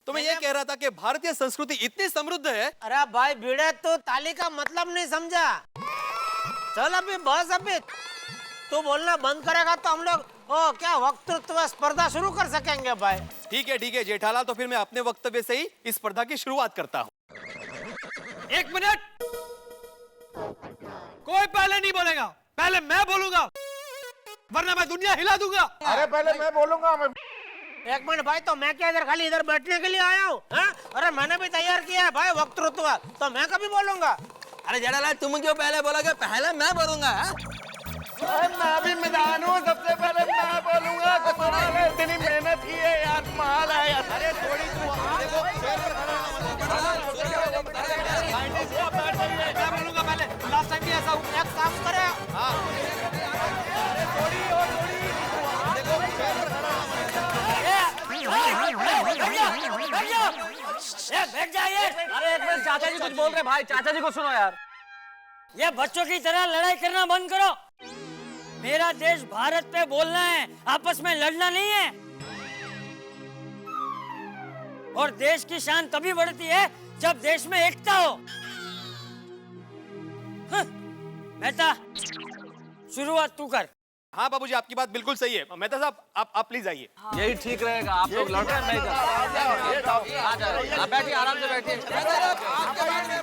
तो मैं ये कह रहा था कि भारतीय संस्कृति इतनी समृद्ध है। अरे भाई भिड़े, तो ताली का मतलब नहीं समझा। चल अभी बस, अभी तू बोलना बंद करेगा तो हम लोग क्या वक्तृत्व स्पर्धा शुरू कर सकेंगे भाई। ठीक है जेठालाल, तो फिर मैं अपने वक्तव्य से ही इस स्पर्धा की शुरुआत करता हूँ। 1 मिनट, कोई पहले नहीं बोलेगा, पहले मैं बोलूंगा, वरना मैं दुनिया हिला दूंगा। अरे पहले मैं बोलूंगा। 1 मिनट भाई, तो मैं क्या इधर खाली इधर बैठने के लिए आया हूँ? अरे मैंने भी तैयार किया है भाई वक्तृत्व, तो मैं कभी बोलूंगा। अरे जेठालाल, तुम क्यों पहले बोलोगे? पहले मैं बोलूंगा। मैं भी मैदान हूँ, सबसे पहले मैं बोलूंगा। इतनी मेहनत की है यार, माल है यार। अरे थोड़ी मैं बोलूंगा पहले, लास्ट टाइम भी ऐसा हुआ। एक काम करे, बैठ जाइए। अरे एक मिनट, चाचा जी कुछ बोल रहे भाई, चाचा जी को सुनो यार। ये बच्चों की तरह लड़ाई करना बंद करो। मेरा देश भारत पे बोलना है, आपस में लड़ना नहीं है। और देश की शान तभी बढ़ती है जब देश में एकता हो। मेहता, शुरुआत तू कर। हाँ बाबूजी, आपकी बात बिल्कुल सही है। मेहता साहब, आप प्लीज आइए। यही ठीक रहेगा। आप लोग लड़ रहे हैं, मैं आप बैठिए, आराम से बैठिए।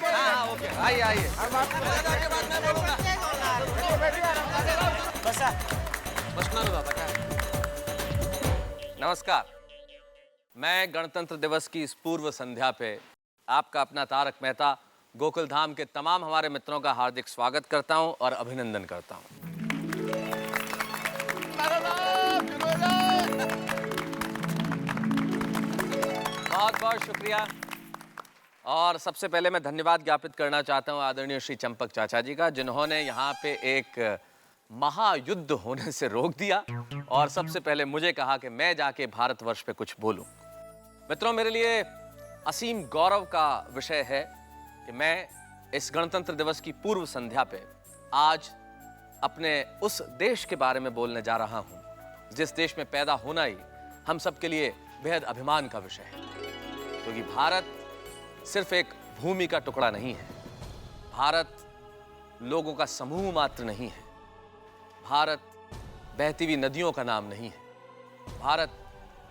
हाँ, ओके, आइए। नमस्कार। मैं गणतंत्र दिवस की इस पूर्व संध्या पे आपका अपना तारक मेहता गोकुल धाम के तमाम हमारे मित्रों का हार्दिक स्वागत करता हूं और अभिनंदन करता हूं। बहुत बहुत शुक्रिया। और सबसे पहले मैं धन्यवाद ज्ञापित करना चाहता हूं आदरणीय श्री चंपक चाचा जी का, जिन्होंने यहाँ पे एक महायुद्ध होने से रोक दिया और सबसे पहले मुझे कहा कि मैं जाके भारतवर्ष पे कुछ बोलूं। मित्रों, मेरे लिए असीम गौरव का विषय है कि मैं इस गणतंत्र दिवस की पूर्व संध्या पे आज अपने उस देश के बारे में बोलने जा रहा हूं जिस देश में पैदा होना ही हम सबके लिए बेहद अभिमान का विषय है। क्योंकि भारत सिर्फ एक भूमि का टुकड़ा नहीं है, भारत लोगों का समूह मात्र नहीं है, भारत बहती हुई नदियों का नाम नहीं है, भारत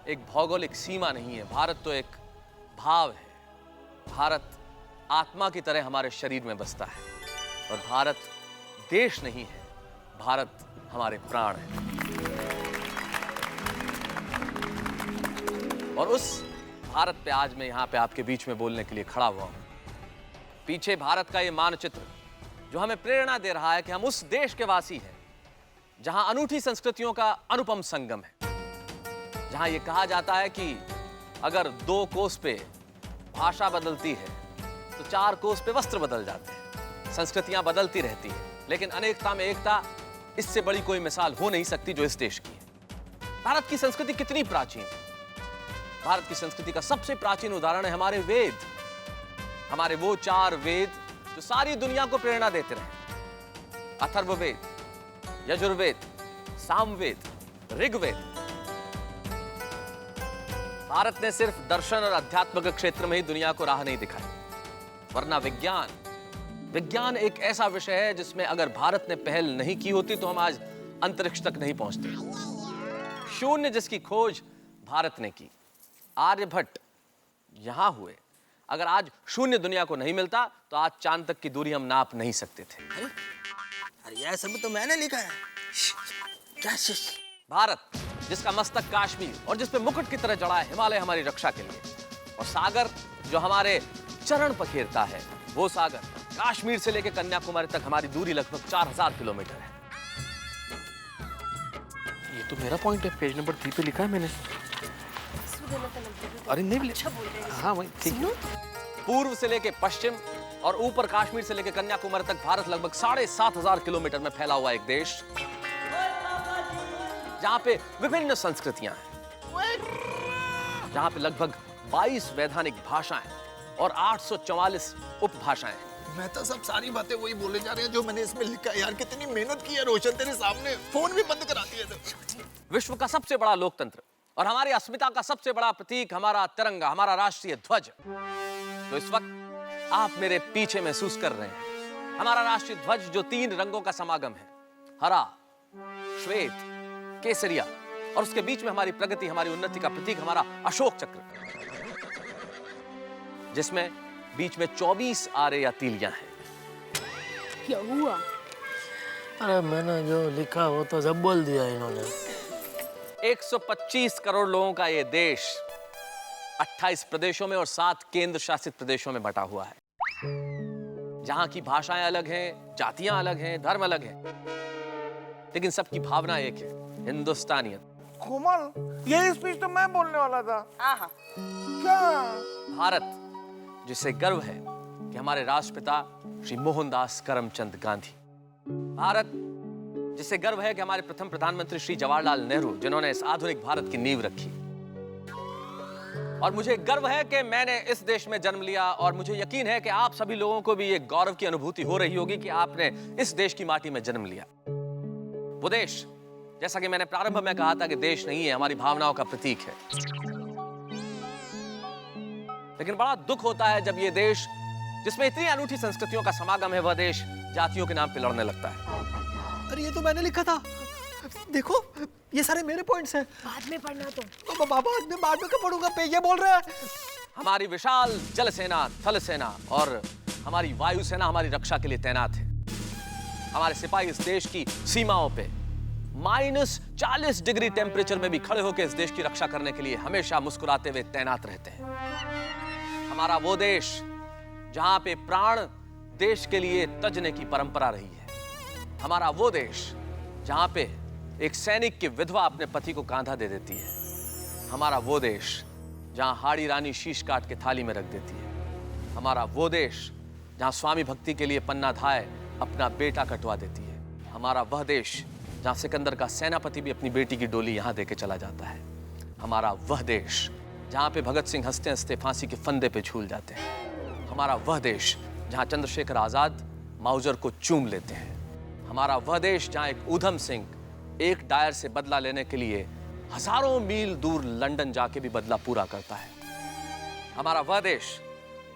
एक भौगोलिक सीमा नहीं है, भारत तो एक भाव है, भारत आत्मा की तरह हमारे शरीर में बसता है और भारत देश नहीं है, भारत हमारे प्राण है। और उस भारत पे आज मैं यहाँ पे आपके बीच में बोलने के लिए खड़ा हुआ हूँ। पीछे भारत का ये मानचित्र जो हमें प्रेरणा दे रहा है कि हम उस देश के वासी हैं जहां अनूठी संस्कृतियों का अनुपम संगम है, जहां ये कहा जाता है कि अगर 2 कोस पे भाषा बदलती है तो 4 कोस पे वस्त्र बदल जाते हैं। संस्कृतियां बदलती रहती है, लेकिन अनेकता में एकता, इससे बड़ी कोई मिसाल हो नहीं सकती जो इस देश की है। भारत की संस्कृति कितनी प्राचीन है। भारत की संस्कृति का सबसे प्राचीन उदाहरण है हमारे वेद, हमारे वो 4 वेद जो सारी दुनिया को प्रेरणा देते रहे। अथर्ववेद, यजुर्वेद, सामवेद, ऋग्वेद। भारत ने सिर्फ दर्शन और अध्यात्म के क्षेत्र में ही दुनिया को राह नहीं दिखाई, वरना विज्ञान एक ऐसा विषय है जिसमें अगर भारत ने पहल नहीं की होती तो हम आज अंतरिक्ष तक नहीं पहुंचते। शून्य जिसकी खोज भारत ने की, आर्यभट्ट यहां हुए। अगर आज शून्य दुनिया को नहीं मिलता तो आज चांद तक की दूरी हम नाप नहीं सकते थे। अरे यह सब तो मैंने लिखा है। क्या भारत जिसका मस्तक काश्मीर और जिस पे मुकुट की तरह जड़ा है हिमालय हमारी रक्षा के लिए, और सागर जो हमारे चरण पखेरता है, वो सागर काश्मीर से लेकर कन्याकुमारी तक हमारी दूरी लगभग 4000 किलोमीटर है। ये तो मेरा पॉइंट है, पेज नंबर 3 पे लिखा है मैंने। अरे नहीं, अच्छा बोल रहे हैं। हाँ वही ठीक है। पूर्व से लेके पश्चिम, और ऊपर कश्मीर से लेकर कन्याकुमारी तक भारत लगभग 7,500 किलोमीटर में फैला हुआ एक देश, जहां पे विभिन्न संस्कृतियां हैं, जहां पे लगभग 22 वैधानिक भाषाएं और 844 उपभाषाएं हैं। मैं तो सब सारी बातें वही बोले जा रहे हैं जो मैंने इसमें लिखा है। यार कितनी मेहनत की है रोशन, तेरे सामने फोन भी बंद करा दिया था। विश्व का सबसे बड़ा लोकतंत्र और हमारी अस्मिता का सबसे बड़ा प्रतीक हमारा तिरंगा, हमारा राष्ट्रीय ध्वज, जो इस वक्त आप मेरे पीछे महसूस कर रहे हैं, हमारा राष्ट्रीय ध्वज जो 3 रंगों का समागम है, हरा, श्वेत, केसरिया, और उसके बीच में हमारी प्रगति, हमारी उन्नति का प्रतीक हमारा अशोक चक्र, जिसमें बीच में 24 आरे या तीलियां हैं। क्या हुआ? अरे मैंने जो लिखा वो तो सब बोल दिया इन्होंने। 125 करोड़ लोगों का ये देश 28 प्रदेशों में और 7 केंद्र शासित प्रदेशों में बटा हुआ है, जहां की भाषाएं अलग हैं, जातियां अलग हैं, धर्म अलग हैं, लेकिन सबकी भावना एक है, हिंदुस्तानियत। कोमल, यही स्पीच तो मैं बोलने वाला था। हाँ। क्या? भारत जिसे गर्व है कि हमारे राष्ट्रपिता श्री मोहनदास करमचंद गांधी, भारत जिसे गर्व है कि हमारे प्रथम प्रधानमंत्री श्री जवाहरलाल नेहरू, जिन्होंने इस आधुनिक भारत की नींव रखी, और मुझे गर्व है कि मैंने इस देश में जन्म लिया, और मुझे यकीन है कि आप सभी लोगों को भी एक गौरव की अनुभूति हो रही होगी कि आपने इस देश की माटी में जन्म लिया। वो देश, जैसा कि मैंने प्रारंभ में कहा था कि देश नहीं है, हमारी भावनाओं का प्रतीक है। लेकिन बड़ा दुख होता है जब ये देश, जिसमें इतनी अनूठी संस्कृतियों का समागम है, वह देश जातियों के नाम पे लड़ने लगता है। अरे ये तो मैंने लिखा था, देखो ये सारे मेरे पॉइंट्स हैं। बाद में पढ़ना तो बाबा बाद में कब पढ़ूंगा? पे ये बोल रहा है। हमारी विशाल जल सेना, थल सेना और हमारी वायु सेना हमारी रक्षा के लिए तैनात है। हमारे सिपाही इस देश की सीमाओं पे -40 डिग्री टेम्परेचर में भी खड़े होकर इस देश की रक्षा करने के लिए हमेशा मुस्कुराते हुए तैनात रहते हैं। हमारा वो देश जहां पे प्राण देश के लिए तजने की परंपरा रही है। हमारा वो देश जहां पे एक सैनिक की विधवा अपने पति को कांधा दे देती है। हमारा वो देश जहां हाड़ी रानी शीश काट के थाली में रख देती है। हमारा वो देश जहां स्वामी भक्ति के लिए पन्ना धाय अपना बेटा कटवा देती है। हमारा वह देश जहां सिकंदर का सेनापति भी अपनी बेटी की डोली यहां देके चला जाता है। हमारा वह देश जहां पे भगत सिंह हंसते हंसते फांसी के फंदे पे झूल जाते हैं। हमारा वह देश जहां चंद्रशेखर आजाद माउजर को चूम लेते हैं। हमारा वह देश जहां एक ऊधम सिंह एक डायर से बदला लेने के लिए हजारों मील दूर लंदन जाके भी बदला पूरा करता है। हमारा वह देश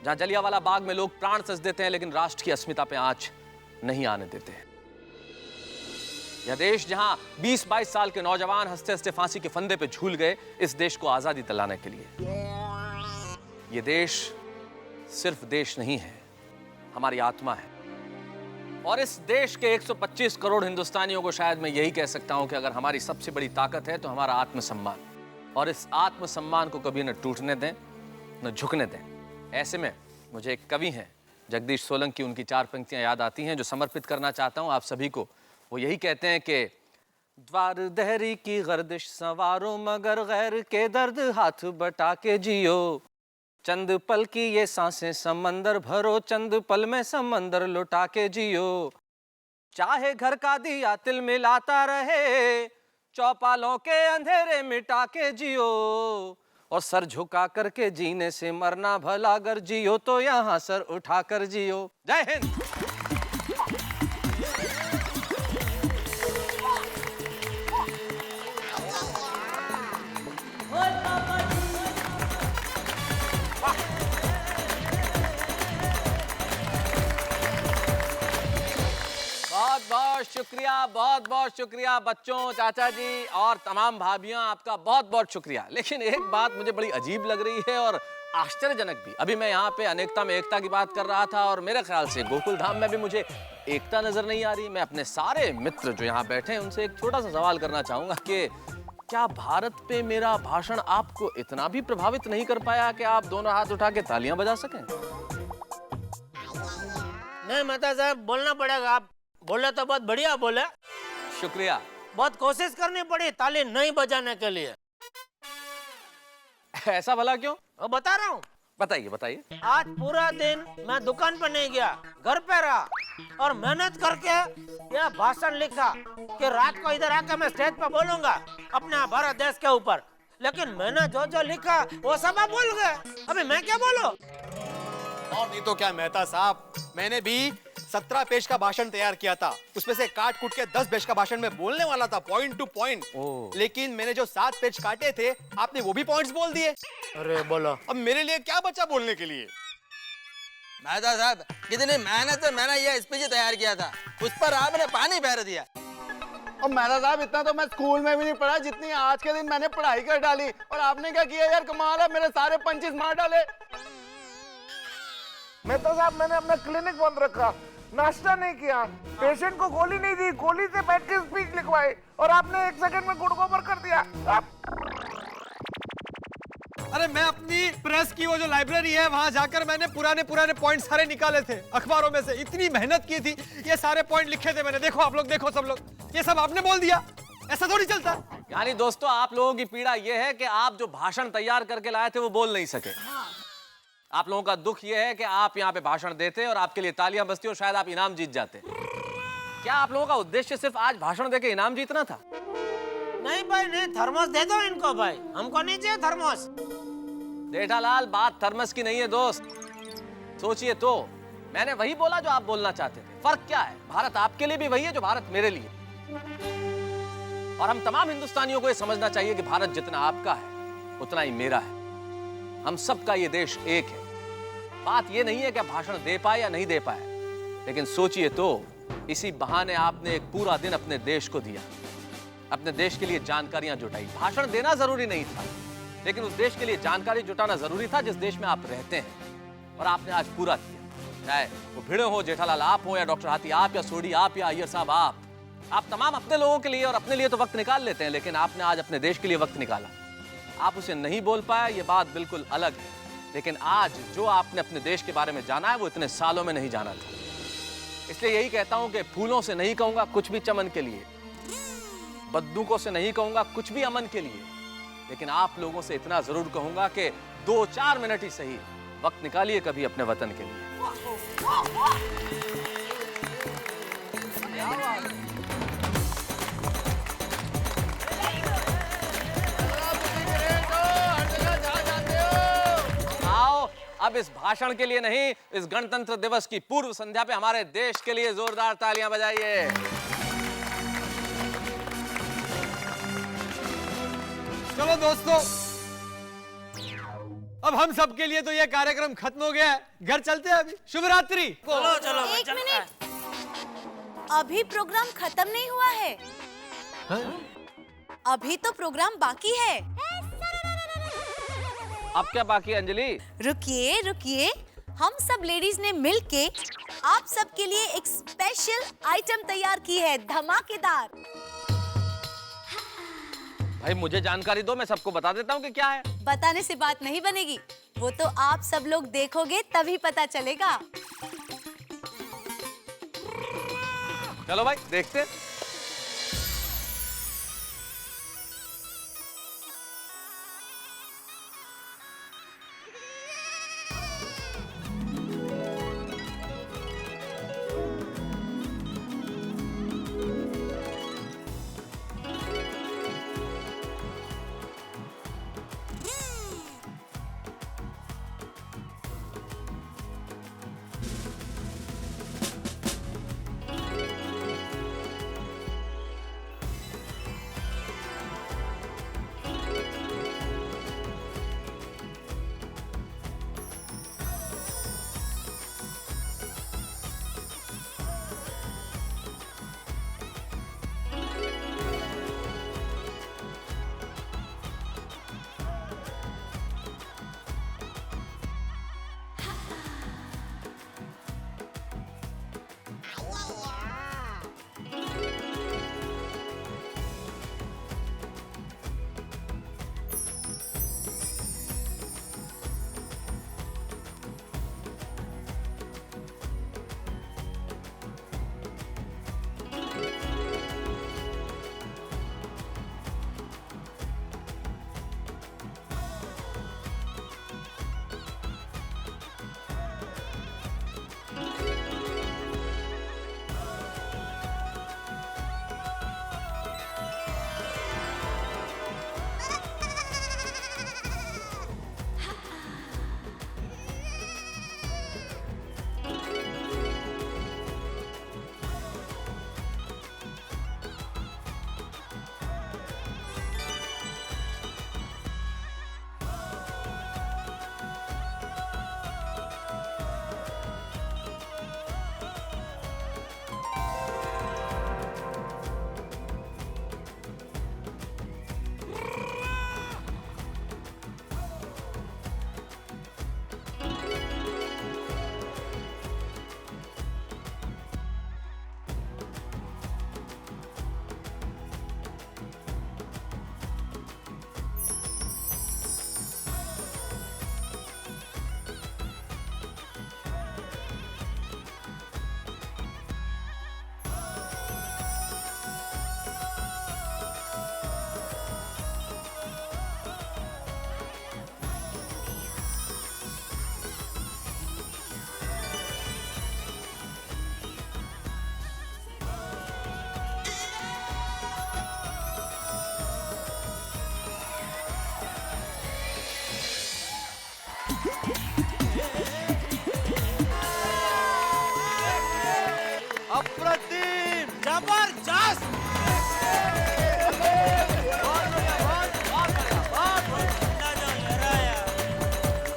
जहां जलियांवाला बाग में लोग प्राण सज देते हैं लेकिन राष्ट्र की अस्मिता पे आंच नहीं आने देते हैं। यह देश जहां 20-22 साल के नौजवान हंसते हंसते फांसी के फंदे पे झूल गए इस देश को आजादी दिलाने के लिए। यह देश सिर्फ देश नहीं है, हमारी आत्मा है। और इस देश के 125 करोड़ हिंदुस्तानियों को शायद मैं यही कह सकता हूं कि अगर हमारी सबसे बड़ी ताकत है तो हमारा आत्मसम्मान, और इस आत्मसम्मान को कभी न टूटने दें न झुकने दें। ऐसे में मुझे एक कवि हैं जगदीश सोलंकी, उनकी 4 पंक्तियां याद आती हैं जो समर्पित करना चाहता हूं आप सभी को। वो यही कहते हैं कि द्वार दहरी की गर्दिश संवारो मगर गैर के दर्द हाथ बटा के जियो, चंद पल की ये सांसें समंदर भरो, चंद पल में समंदर लुटा के जियो, चाहे घर का दिया तिल मिलाता रहे, चौपालों के अंधेरे मिटा के जियो, और सर झुका करके जीने से मरना भला, अगर जियो तो यहाँ सर उठा कर जियो। जय हिंद। बहुत बहुत शुक्रिया बच्चों, चाचा जी और तमाम भाभियां, आपका बहुत बहुत शुक्रिया। लेकिन एक बात मुझे बड़ी अजीब लग रही है और आश्चर्यजनक भी। अभी मैं यहाँ पे अनेकता में एकता की बात कर रहा था और मेरे ख्याल से गोकुल धाम में भी मुझे एकता नजर नहीं आ रही। मैं अपने सारे मित्र जो यहाँ बैठे हैं उनसे एक छोटा सा सवाल करना चाहूंगा कि क्या भारत पे मेरा भाषण आपको इतना भी प्रभावित नहीं कर पाया कि आप दोनों हाथ उठा के तालियां बजा सकें? नहीं मेहता साहब, बोलना पड़ेगा। आप बोले तो बहुत बढ़िया बोले। शुक्रिया। बहुत कोशिश करनी पड़ी ताली नहीं बजाने के लिए। ऐसा भला क्यों? बता रहा हूँ, बताइए बताइए। आज पूरा दिन मैं दुकान पर नहीं गया, घर पे रहा और मेहनत करके यह भाषण लिखा कि रात को इधर आकर मैं स्टेज पर बोलूंगा अपने भारत देश के ऊपर। लेकिन मैंने जो जो लिखा वो सब आप बोल गए, अभी मैं क्या बोलूं? और नहीं तो क्या मेहता साहब, मैंने भी 17 पेज का भाषण तैयार किया था। उसमें से काट कूट के 10 पेज का भाषण में बोलने वाला था, पॉइंट टू पॉइंट। लेकिन मैंने जो 7 पेज काटे थे, आपने वो भी पॉइंट्स बोल दिए। अरे बोलो, अब मेरे लिए क्या बचा बोलने के लिए? मेहता साहब, कितनी मेहनत से मैंने ये स्पीच तैयार किया था, उस पर आपने पानी फेर दिया। और मेहता साहब, इतना तो मैं स्कूल में भी नहीं पढ़ा जितनी आज के दिन मैंने पढ़ाई कर डाली। और आपने क्या किया यार, कमाल है, मेरे सारे पंचेस मार डाले। मेहता साहब, मैंने अपना क्लिनिक बंद रखा, नाश्ता नहीं किया, पेशेंट को गोली नहीं दी, गोली से बैठ के स्पीच लिखवाई, और आपने 1 सेकंड में गुड़ गोबर कर दिया। अरे मैं अपनी प्रेस की वो जो लाइब्रेरी है वहां जाकर मैंने पुराने पॉइंट सारे निकाले थे अखबारों में से। इतनी मेहनत की थी, ये सारे पॉइंट लिखे थे मैंने। देखो आप लोग, देखो सब लोग, ये सब आपने बोल दिया। ऐसा थोड़ी चलता। यानी दोस्तों, आप लोगों की पीड़ा ये है कि आप जो भाषण तैयार करके लाए थे वो बोल नहीं सके। आप लोगों का दुख ये है कि आप यहाँ पे भाषण देते और आपके लिए तालियां बजती और शायद आप इनाम जीत जाते। क्या आप लोगों का उद्देश्य सिर्फ आज भाषण देके इनाम जीतना था? नहीं भाई नहीं, थर्मस दे दो इनको भाई, हमको नहीं चाहिए थर्मस। जेठालाल, बात थर्मस की नहीं है दोस्त। सोचिए तो, मैंने वही बोला जो आप बोलना चाहते थे। फर्क क्या है? भारत आपके लिए भी वही है जो भारत मेरे लिए। और हम तमाम हिंदुस्तानियों को ये समझना चाहिए कि भारत जितना आपका है उतना ही मेरा है। हम सबका ये देश एक है। बात ये नहीं है कि आप भाषण दे पाए या नहीं दे पाए, लेकिन सोचिए तो, इसी बहाने आपने एक पूरा दिन अपने देश को दिया, अपने देश के लिए जानकारियां जुटाई। भाषण देना जरूरी नहीं था, लेकिन उस देश के लिए जानकारी जुटाना जरूरी था जिस देश में आप रहते हैं, और आपने आज पूरा किया। चाहे वो भिड़े हो जेठालाल आप हो, या डॉक्टर हाथी आप, या सोडी आप, या अय्यर साहब आप तमाम अपने लोगों के लिए और अपने लिए तो वक्त निकाल लेते हैं, लेकिन आपने आज अपने देश के लिए वक्त निकाला। आप उसे नहीं बोल पाए, ये बात बिल्कुल अलग है, लेकिन आज जो आपने अपने देश के बारे में जाना है वो इतने सालों में नहीं जाना था। इसलिए यही कहता हूं कि फूलों से नहीं कहूंगा कुछ भी चमन के लिए, बंदूकों से नहीं कहूंगा कुछ भी अमन के लिए, लेकिन आप लोगों से इतना जरूर कहूंगा कि 2-4 मिनट ही सही वक्त निकालिए कभी अपने वतन के लिए। आओ, अब इस भाषण के लिए नहीं, इस गणतंत्र दिवस की पूर्व संध्या पे हमारे देश के लिए जोरदार तालियां बजाइए। चलो दोस्तों, अब हम सब के लिए तो ये कार्यक्रम खत्म हो गया है, घर चलते हैं अभी। शुभ रात्रि। चलो चलो। 1 मिनट, अभी प्रोग्राम खत्म नहीं हुआ है। अभी तो प्रोग्राम बाकी है। अब क्या बाकी है अंजलि? रुकिए रुकिए, हम सब लेडीज ने मिलके आप सबके लिए एक स्पेशल आइटम तैयार की है, धमाकेदार। भाई मुझे जानकारी दो, मैं सबको बता देता हूँ कि क्या है। बताने से बात नहीं बनेगी, वो तो आप सब लोग देखोगे तभी पता चलेगा। चलो भाई देखते हैं।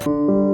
है